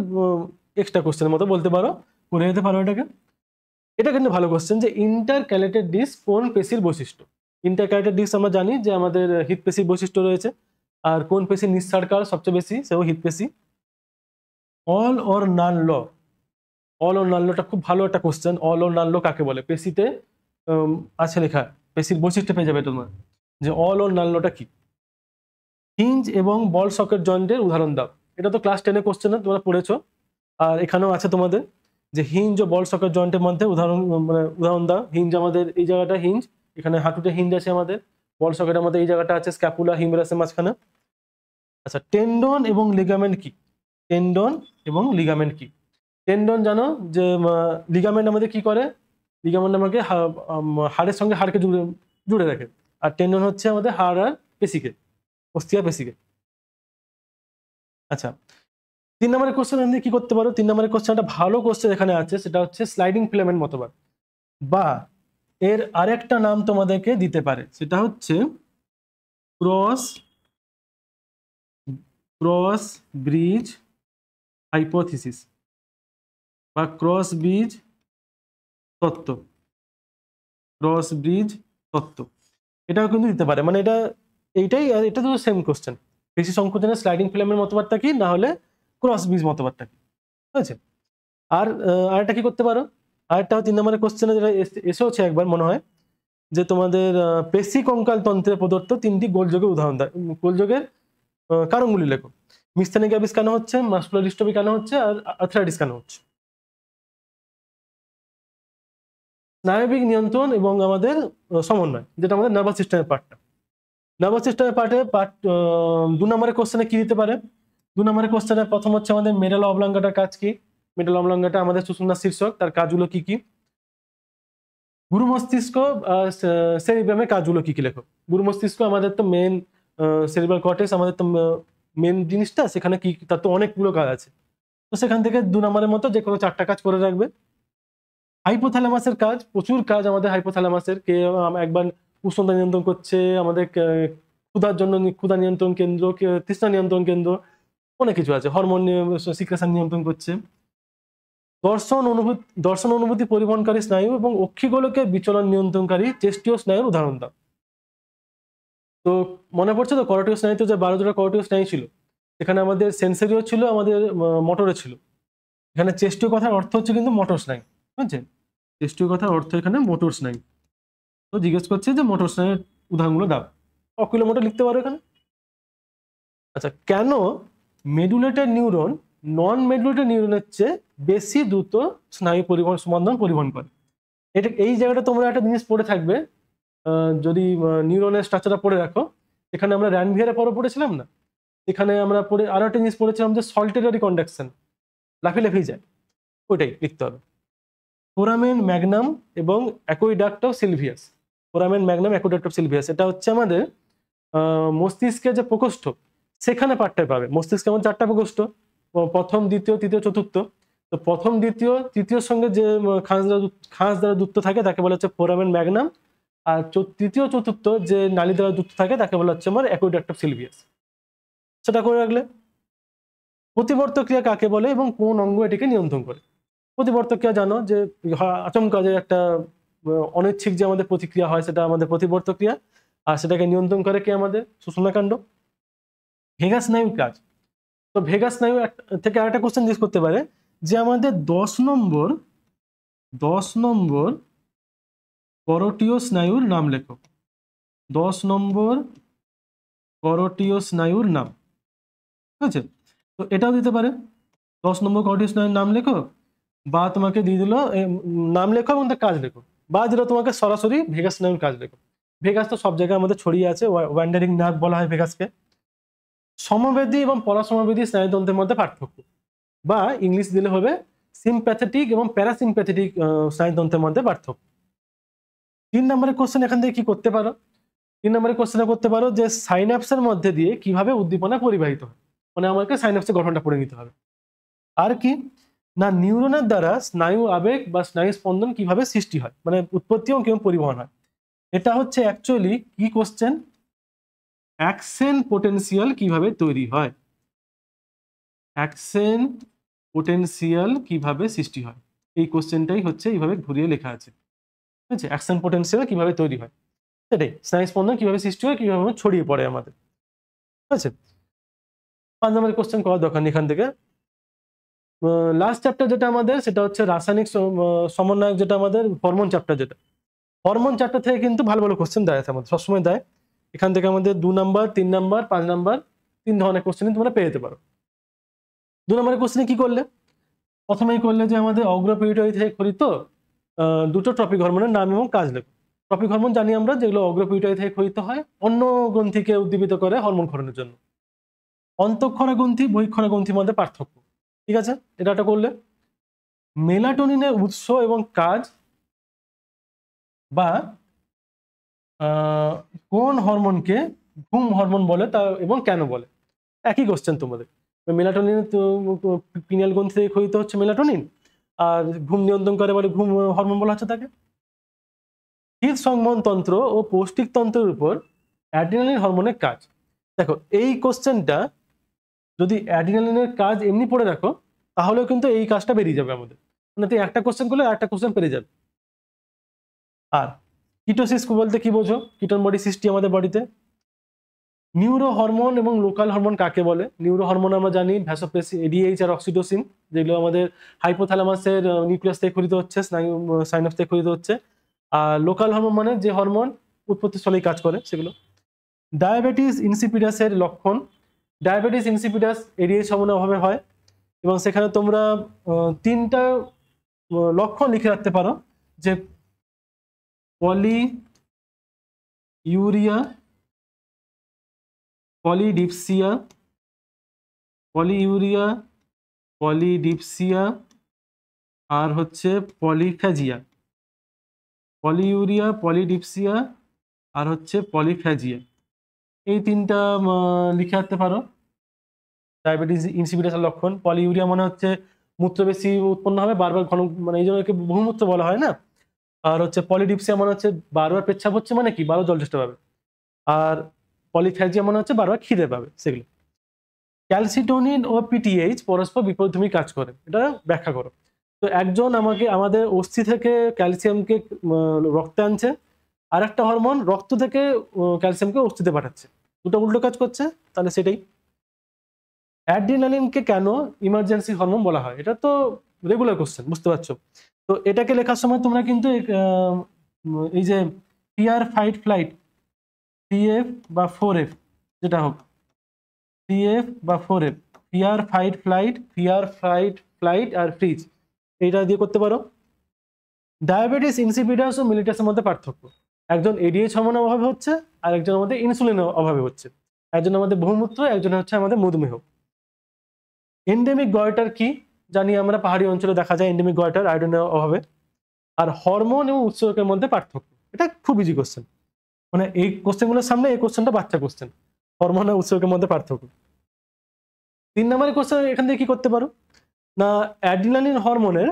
এক্সট্রা কোশ্চেনের মতো বলতে পারো, করে যেতে পারো এটাকে। এটা কিন্তু ভালো কোশ্চেন, যে ইন্টারক্যালেটেড ডিস্ক কোন পেশির বৈশিষ্ট্য? ইন্টারক্যালেটেড ডিস্ক আমরা জানি যে আমাদের হৃৎপেশির বৈশিষ্ট্য রয়েছে, আর কোন পেশির নিঃসারকাল সবচেয়ে বেশি, সেও হৃৎপেশি। All or none law, all or none লটা খুব ভালো একটা question. All or none law কাকে বলে? পেশিতে আছে লেখা, পেশির বৈশিষ্ট্য পেয়ে যাবে তোমার, যে অল অর নান লটা কি। হিঞ্জ এবং বল সকেট জয়েন্টের উদাহরণ দাও। এটা তো ক্লাস 10-এ কোশ্চেনে তোমরা পড়েছো, আর এখানেও আছে তোমাদের, যে হিঞ্জ ও বল সকেট জয়েন্টের মধ্যে উদাহরণ দাও। হিঞ্জ আমাদের এই জায়গাটা হিঞ্জ, এখানে হাঁটুতে হিঞ্জ আছে আমাদের। বল সকেটের মধ্যে এই জায়গাটা আছে স্ক্যাপুলা, হিউমেরাসের মাঝখানে। আচ্ছা, টেন্ডন এবং লিগামেন্ট কি? টেন্ডন এবং লিগামেন্ট কি? টেন্ডন জানো, যে লিগামেন্ট আমাদের কি করে? লিগামেন্ট আমাকে হাড়ের সঙ্গে হাড়কে জুড়ে রাখে, আর টেন্ডন হচ্ছে আমাদের হাড় আর পেশিকে, অস্থি আর পেশিকে। আচ্ছা, 3 নম্বরের কোশ্চেন আপনি কি করতে পারো? 3 নম্বরের কোশ্চেন একটা ভালো কোশ্চেন এখানে আছে, সেটা হচ্ছে স্লাইডিং ফিলামেন্ট মতবাদ, বা এর আরেকটা নাম তোমাদেরকে দিতে পারে, সেটা হচ্ছে ক্রস ব্রিজ হাইপোথিসিস বা ক্রস ব্রিজ তত্ত্ব। ক্রস ব্রিজ তত্ত্ব এটাও কিন্তু দিতে পারে, মানে এটা তো সেম কোশ্চেন। পেশি সংকোচনের স্লাইডিং ফিলামেন্ট মতবাদটা কি, না হলে ক্রস ব্রিজ মতবাদটা কি, ঠিক আছে? আর আরেকটা কি করতে পারো, আরেকটা 3 নম্বরের কোশ্চেনে যেটা এসেওছে একবার মনে হয়, যে তোমাদের পেশি কঙ্কাল তন্ত্রে প্রদত্ত 3টি গোলযোগের উদাহরণ দেয়। গোলযোগের কারণগুলি লেখো। মিসথেনিয়া গ্র্যাভিস কেন হচ্ছে, মাসকুলার ডিস্ট্রফি কেন হচ্ছে, আর আর্থ্রাইটিস কেন হচ্ছে। স্নায়বিক নিয়ন্ত্রণ এবং আমাদের সমন্বয়, যেটা আমাদের নার্ভাস সিস্টেমের পার্টটা। নার্ভাস সিস্টেমের পার্ট 2 নম্বরের কোশ্চেনে কি দিতে পারে? 2 নম্বরের কোশ্চেনে প্রথম হচ্ছে আমাদের মেডালা অবলাঙ্গাটার কাজ কি? মেডালা অবলাঙ্গাটা আমাদের সুষুম্নার শীর্ষক, তার কাজগুলো কি কি? গুরু মস্তিষ্ক সেরিব্রামের কাজগুলো কি কি লেখো। গুরু মস্তিষ্ক আমাদের তো মেন, সেরিব্রাল কর্টেক্স আমাদের তো মেন জিনিসটা, সেখানে কি তার তো অনেকগুলো কাজ আছে, তো সেখান থেকে 2 নম্বরের মতো যে কোনো 4টা কাজ করে রাখবে। হাইপোথ্যালামাসের কাজ, প্রচুর কাজ আমাদের হাইপোথ্যালামাসের, কে একবার উষ্ণতা নিয়ন্ত্রণ করছে, আমাদের ক্ষুধার জন্য ক্ষুধা নিয়ন্ত্রণ কেন্দ্র, তৃষ্ণা নিয়ন্ত্রণ কেন্দ্র, অনেক কিছু আছে, হরমোন সিক্রেশন নিয়ন্ত্রণ করছে। দর্শন অনুভূতি পরিবহনকারী স্নায়ু এবং অক্ষিগোলকের বিচলন নিয়ন্ত্রণকারী চেষ্টীয় স্নায়ুর উদাহরণ দাও। তো মনে পড়ছে তো করোটিয় স্নায়ুতে যে 12 জোড়া করোটিয় স্নায়ু ছিল, সেখানে আমাদের সেন্সরিও ছিল, আমাদের মোটরও ছিল। এখানে চেষ্টীয় কথার অর্থ হচ্ছে কিন্তু মোটর স্নায়ু, বুঝছেন? চেষ্টীয় কথার অর্থ এখানে মোটর স্নায়ু। তো জিজ্ঞেস করছে যে মোটর স্নায়ুর উদাহরণগুলো দাও, অকুলোমোটর লিখতে পারো এখানে। আচ্ছা, কেন মেডুলেটেড নিউরন নন মেডুলেটেড নিউরনের চেয়ে বেশি দ্রুত স্নায়ু স্পন্দন পরিবহন করে? এটা এই জায়গাটা তোমরা একটা জিনিস পড়ে থাকবে, যদি নিউরনের স্ট্রাকচারটা পড়ে রাখো, এখানে আমরা র্যানভিয়ারের পরও পড়েছিলাম না, এখানে আমরা পড়ে আরো একটা জিনিস পড়েছিলাম যে সল্টেটারি কন্ডাকশন, লাফিয়ে যায়, ওইটাই লিখতে হবে। ফোরামেন ম্যাগনাম এবং aqueduct of Sylvius. Foramen Magnum, aqueduct of Sylvius, এটা হচ্ছে আমাদের মস্তিষ্কের যে প্রকোষ্ঠ, সেখানে পার্টটায় পাবে। মস্তিষ্কে আমাদের 4টা প্রকোষ্ঠ, প্রথম, দ্বিতীয়, তৃতীয়, চতুর্থ। তো প্রথম, দ্বিতীয়, তৃতীয়র সঙ্গে যে খাঁজ দ্বারা যুক্ত থাকে তাকে বলা হচ্ছে ফোরামেন ম্যাগনাম, আর তৃতীয়, চতুর্থ যে নালী দ্বারা যুক্ত থাকে তাকে বলা হচ্ছে আমার অ্যাকুইডাক্ট অফ সিলভিয়াস। সেটা করে রাখলে। প্রতিবর্ত ক্রিয়া কাকে বলে এবং কোন অঙ্গ এটিকে নিয়ন্ত্রণ করে? প্রতিবর্ত ক্রিয়া জানো যে আচমকা যে একটা অনৈচ্ছিক যে আমাদের প্রতিক্রিয়া হয়, সেটা আমাদের প্রতিবর্ত ক্রিয়া, আর সেটাকে নিয়ন্ত্রণ করে কি আমাদের সুষুম্নাকাণ্ড। ভেগাস স্নায়ুর কাজ, তো ভেগাস স্নায়ু থেকে আরেকটা কোশ্চেন জিজ্ঞেস করতে পারে যে আমাদের 10 নম্বর করোটীয় স্নায়ুর নাম লেখো। 10 নম্বর করোটীয় স্নায়ুর নাম, ঠিক আছে? তো এটাও দিতে পারে, 10 নম্বর করোটীয় স্নায়ুর নাম লেখো, বা তোমাকে দিয়ে দিল নাম লেখো এবং তার কাজ লেখো, বা দিল তোমাকে সরাসরি ভেগাস স্নায়ুর কাজ লেখো। ভেগাস তো সব জায়গায় আমাদের ছড়িয়ে আছে, ওয়ান্ডারিং নার্ভ বলা হয় ভেগাসকে। সমবেদী এবং পরাসমবেদী স্নায়ুতন্ত্রের মধ্যে পার্থক্য, বা ইংলিশ দিলে হবে সিম্প্যাথেটিক এবং প্যারাসিম্প্যাথেটিক স্নায়ুতন্ত্রের মধ্যে পার্থক্য। 3 নম্বরের কোশ্চেন এখান থেকে কি করতে পারো? 3 নম্বরের কোশ্চেনে করতে পারো যে সাইন্যাপসের মধ্যে দিয়ে কিভাবে উদ্দীপনা পরিবাহিত হয়, মানে আমাকে সাইন্যাপসের গঠনটা পড়ে নিতে হবে। আর কি না, নিউরনের দ্বারা স্নায়ু আবেগ বা স্নায়ু স্পন্দন কিভাবে সৃষ্টি হয়, মানে উৎপত্তি এবং কিভাবে পরিবহন হয়। এটা হচ্ছে অ্যাকচুয়ালি কি কোশ্চেন, অ্যাকশন পোটেনশিয়াল কিভাবে তৈরি হয়, অ্যাকশন পোটেনশিয়াল কিভাবে সৃষ্টি হয়, এই কোশ্চেনটাই হচ্ছে এইভাবে ঘুরিয়ে লেখা আছে, ঠিক আছে? অ্যাকশন পোটেনশিয়াল কিভাবে তৈরি হয়, সেটাই স্নায়ু স্পন্দন কিভাবে সৃষ্টি হয়, কিভাবে ছড়িয়ে পড়ে আমাদের, ঠিক আছে? 5 নম্বরের কোশ্চেন করার দরকার নেই এখান থেকে। লাস্ট চ্যাপ্টার যেটা আমাদের, সেটা হচ্ছে রাসায়নিক সমন্বয়ক, যেটা আমাদের হরমোন চ্যাপ্টার, যেটা হরমোন চ্যাপ্টার থেকে কিন্তু ভালো ভালো কোশ্চেন দেয় আমাদের, সবসময় দেয়। এখান থেকে আমাদের 2 নম্বর, 3 নম্বর, 5 নম্বর, 3 ধরনের কোশ্চেন তোমরা পেয়ে যেতে পারো। 2 নম্বরের কোশ্চেনে কি করলে? প্রথমেই করলে যে আমাদের অগ্রপিউটারি থেকে খরিত 2টো ট্রপিক হরমোনের নাম এবং কাজ লেখো। ট্রপিক হরমোন জানি আমরা, যেগুলো অগ্রপিউটারি থেকে খরিত হয়, অন্য গ্রন্থিকে উদ্দীপিত করে হরমোন ক্ষরণের জন্য। অন্তঃক্ষরা গ্রন্থি, বহিঃক্ষরা গ্রন্থির মধ্যে পার্থক্য, ঠিক আছে? এটা করলে। মেলাটোনিনের উৎস এবং কাজ, বা কোন হরমোনকে ঘুম হরমোন বলে তা এবং কেন বলে, একই কোশ্চেন তোমাদের। মেলাটোনিন পিনিয়াল গ্রন্থি থেকে খরিত হচ্ছে মেলাটোনিন, আর ঘুম নিয়ন্ত্রণ করে বলে ঘুম হরমোন বলা হচ্ছে তাকে। হৃদ সংবহন তন্ত্র ও পৌষ্টিক তন্ত্রের উপর অ্যাড্রিনালিন হরমোনের কাজ। দেখো এই কোশ্চেনটা যদি অ্যাড্রিনালিনের কাজ এমনি পড়ে রাখো, তাহলেও কিন্তু এই কাজটা বেরিয়ে যাবে আমাদের, মানে তুই একটা কোশ্চেন করলে আরেকটা কোশ্চেন পেরে যাবে। আর কিটোসিস বলতে কি বোঝো? কিটোন বডি সৃষ্টি আমাদের বডিতে। নিউরো হরমোন এবং লোকাল হরমোন কাকে বলে? নিউরো হরমোন আমরা জানি ভ্যাসোপ্রেসিন, এডিএইচ আর অক্সিটোসিন, যেগুলো আমাদের হাইপোথ্যালামাসের নিউক্লিয়াস থেকে খরিত হচ্ছে, সাইনাপস থেকে খরিত হচ্ছে। আর লোকাল হরমোন মানে যে হরমোন উৎপত্তিস্থলেই কাজ করে সেগুলো। ডায়াবেটিস ইনসিপিডাসের লক্ষণ, ডায়াবেটিস ইনসিপিডাস এডিএইচ হরমোনের অভাবে হয়, এবং সেখানে তোমরা 3টা লক্ষণ লিখে রাখতে পারো, যে পলি ইউরিয়া, পলিডিপসিয়া, পলিইউরিয়া, পলিডিপসিয়া, আর হচ্ছে পলিফ্যাজিয়া। পলিইউরিয়া, পলিডিপসিয়া, আর হচ্ছে পলিফ্যাজিয়া। এই তিনটা লিখে রাখতে পারো ডায়াবেটিস ইনসিপিটাসের লক্ষণ। পলিইউরিয়া মানে হচ্ছে মূত্র বেশি উৎপন্ন হবে, বারবার ঘন, মানে এই জন্য একে বহুমূত্র বলা হয় না। আর হচ্ছে পলিডিপসিয়া মানে হচ্ছে বারবার পেচ্ছাপ হচ্ছে, মানে কি বারবার জল চেষ্টা পাবে। আর পলিফ্যাজিয়া মানে হচ্ছে বারবার খিদে পাবে। সেগুলো ক্যালসিটোনিন ও পিটিএইচ পরস্পর বিপরীতমুখী কাজ করে, এটা ব্যাখ্যা করো। তো একজন আমাদের অস্থি থেকে ক্যালসিয়ামকে রক্তে আনছে, আর একটা হরমোন রক্ত থেকে ক্যালসিয়ামকে অস্থিতে পাঠাচ্ছে, দুটো উল্টো কাজ করছে। তাহলে সেটাই। অ্যাড্রিনালিনকে কেন ইমার্জেন্সি হরমোন বলা হয়? এটা তো রেগুলার কোশ্চেন, বুঝতে পারছো। তো এটাকে লেখার সময় তোমরা কিন্তু এই যে ফিয়ার, ফাইট, ফ্লাইট, 3F বা 4F, যেটা হোক 3F বা 4F, fear, fight, flight, fear, fight, flight আর ফ্রিজ, এইটা দিয়ে করতে পারো। ডায়াবেটিস ইনসিপিটাস ও মেলিটাসের মধ্যে পার্থক্য। একজন এডিএইচ হরমোনের অভাবে হচ্ছে, আর একজনের মধ্যে ইনসুলিনের অভাবে হচ্ছে। একজনের মধ্যে বহুমূত্র, একজনের হচ্ছে আমাদের মধুমেহ। এন্ডেমিক গয়টার কি জানি আমরা, পাহাড়ি অঞ্চলে দেখা যায় এন্ডেমিক গয়টার আয়োডিনের অভাবে। আর হরমোন এবং উৎসেচকের মধ্যে পার্থক্য, এটা খুব ইজি কোশ্চেন, মানে এই কোশ্চেনগুলোর সামনে এই কোশ্চেনটা বাচ্চা কোশ্চেন, হরমোন আর উৎসেচকের মধ্যে পার্থক্য। 3 নম্বরের কোশ্চেন এখান থেকে কি করতে পারো না, অ্যাড্রিনালিন হরমোনের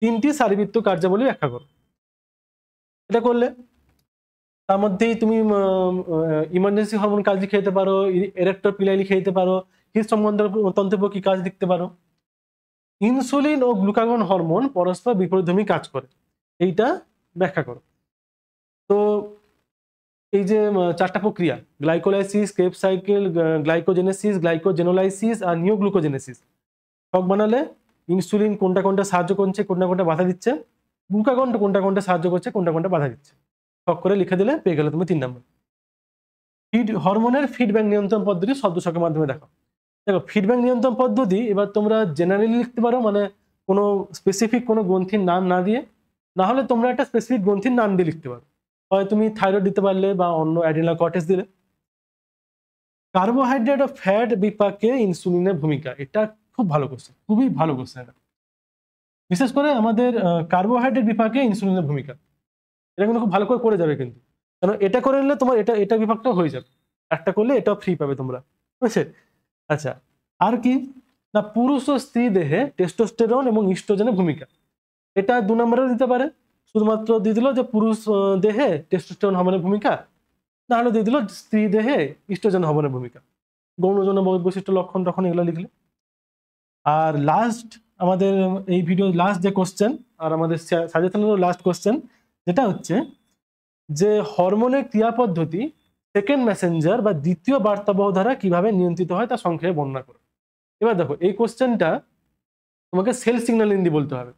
3টি শারীরবৃত্তীয় কার্যাবলী ব্যাখ্যা করো। এটা করলে তার মধ্যেই তুমি ইমার্জেন্সি হরমোন কাজ লিখে দিতে পারো, এরেক্টর পিলাই লিখে দিতে পারো, হৃদসম্বন্ধতন্ত্র কি কাজ লিখতে পারো। ইনসুলিন ও গ্লুকাগন হরমোন পরস্পর বিপরীতধর্মী কাজ করে, এইটা ব্যাখ্যা করো। তো এই যে 4টা প্রক্রিয়া, glycolysis, Krebs cycle, glycogenesis, glycogenolysis আর নিওগ্লুকোজেনেসিস, ছক বানালে ইনসুলিন কোনটা কোনটা সাহায্য করছে, কোনটা কোনটা বাধা দিচ্ছে, গ্লুকাগন কোনটা কোনটা সাহায্য করছে, কোনটা কোনটা বাধা দিচ্ছে, ছক করে লিখে দিলে পেয়ে গেলে তুমি 3 নম্বর। হরমোনের ফিডব্যাক নিয়ন্ত্রণ পদ্ধতি শব্দ ছকের মাধ্যমে দেখো। দেখো ফিডব্যাক নিয়ন্ত্রণ পদ্ধতি এবার তোমরা জেনারেলি লিখতে পারো, মানে কোনো স্পেসিফিক কোনো গ্রন্থির নাম না দিয়ে, না হলে তোমরা একটা স্পেসিফিক গ্রন্থির নাম দিয়ে লিখতে পারো, হয় তুমি থাইরয়েড দিতে পারলে বা অন্য অ্যাড্রিনাল কর্টেক্স দিলে। কার্বোহাইড্রেট ও ফ্যাট বিপাকে ইনসুলিনের ভূমিকা, এটা খুব ভালো কোশ্চেন, খুবই ভালো কোশ্চেন এটা, বিশেষ করে আমাদের কার্বোহাইড্রেট বিপাকে ইনসুলিনের ভূমিকা, এটা কিন্তু খুব ভালো করে করে যাবে কিন্তু, কারণ এটা করে নিলে তোমার এটা বিভাগটাও হয়ে যাবে, একটা করলে এটাও ফ্রি পাবে তোমরা, বুঝছে। আচ্ছা, আর কি না, পুরুষ ও স্ত্রী দেহে টেস্টোস্টেরন এবং ইস্ট্রোজেনের ভূমিকা, এটা 2 নম্বরেও দিতে পারে, শুধুমাত্র দিয়ে দিল যে পুরুষ দেহে টেস্টোস্টেরন হরমোনের ভূমিকা, না হলে দিয়ে দিল স্ত্রী দেহে ইস্ট্রোজেন হরমোনের ভূমিকা, গৌণ যৌন বৈশিষ্ট্য লক্ষণ তখন এগুলো লিখলে। আর লাস্ট আমাদের এই ভিডিও লাস্ট যে কোশ্চেন, আর আমাদের সাজেশনের লাস্ট কোশ্চেন, যেটা হচ্ছে যে হরমোনের ক্রিয়া পদ্ধতি সেকেন্ড মেসেঞ্জার বা দ্বিতীয় বার্তাবহ দ্বারা কিভাবে নিয়ন্ত্রিত হয় তা সংক্ষেপে বর্ণনা করো। এবার দেখো এই কোশ্চেনটা তোমাকে সেল সিগন্যালিং দিয়ে বলতে হবে।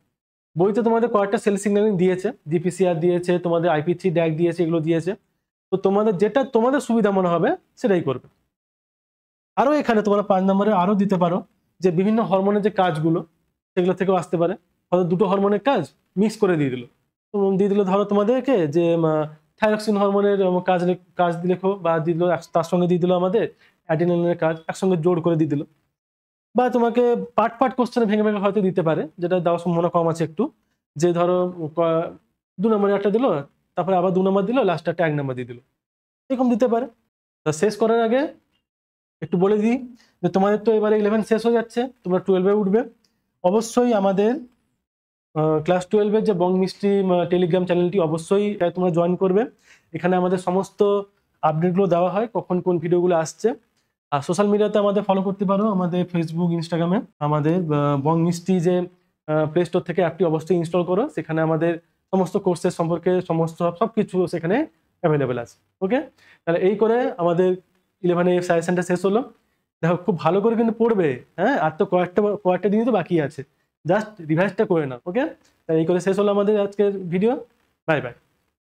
বইতে তোমাদের কয়েকটা সেল সিগন্যালিং দিয়েছে, জিপিসিআর দিয়েছে, তোমাদের IP3 ড্যাগ দিয়েছে, এগুলো দিয়েছে। তো তোমাদের যেটা তোমাদের সুবিধা মনে হবে সেটাই করবে। আরো এখানে তোমরা 5 নম্বরে আরো দিতে পারো যে বিভিন্ন হরমোনের যে কাজগুলো সেগুলো থেকেও আসতে পারে, হয়তো 2টো হরমোনের কাজ মিক্স করে দিয়ে দিল, ধরো তোমাদেরকে যে থাইরক্সিন হরমোনের কাজ লেখো, বা দিল তার সঙ্গে দিয়ে দিল আমাদের অ্যাড্রিনালিনের কাজ একসঙ্গে জোর করে দিয়ে দিল, বা তোমাকে পার্ট কোশ্চেনে ভেঙে ভেঙে হয়তো দিতে পারে, যেটা দেওয়ার সম্ভাবনা কম আছে একটু, যে ধরো 2 নম্বরে একটা দিল, তারপরে আবার 2 নম্বর দিল, লাস্টে একটা 1 নম্বর দিয়ে দিল, এরকম দিতে পারে। তা শেষ করার আগে একটু বলে দিই যে তোমাদের তো এবারে 11 শেষ হয়ে যাচ্ছে, তোমরা 12-এ উঠবে, অবশ্যই আমাদের ক্লাস 12-এর যে বং মিস্ট্রি টেলিগ্রাম চ্যানেলটি অবশ্যই তোমরা জয়েন করবে। এখানে আমাদের সমস্ত আপডেটগুলো দেওয়া হয়, কখন কোন ভিডিওগুলো আসছে। আর সোশ্যাল মিডিয়াতে আমাদের ফলো করতে পারো, আমাদের ফেসবুক, ইনস্টাগ্রামে। আমাদের বং মিস্ট্রি যে প্লে স্টোর থেকে অ্যাপটি অবশ্যই ইনস্টল করো, সেখানে আমাদের সমস্ত কোর্সের সম্পর্কে সবকিছু সেখানে অ্যাভেলেবেল আছে। ওকে, তাহলে এই করে আমাদের 11-এর সাজেশনটা শেষ হলো। দেখো খুব ভালো করে কিন্তু পড়বে, হ্যাঁ, আর তো কয়েকটা দিনই তো বাকি আছে, জাস্ট রিভাইজটা করে নাও। ওকে, তাই এই করে শেষ হলো আমাদের আজকের ভিডিও। Bye bye.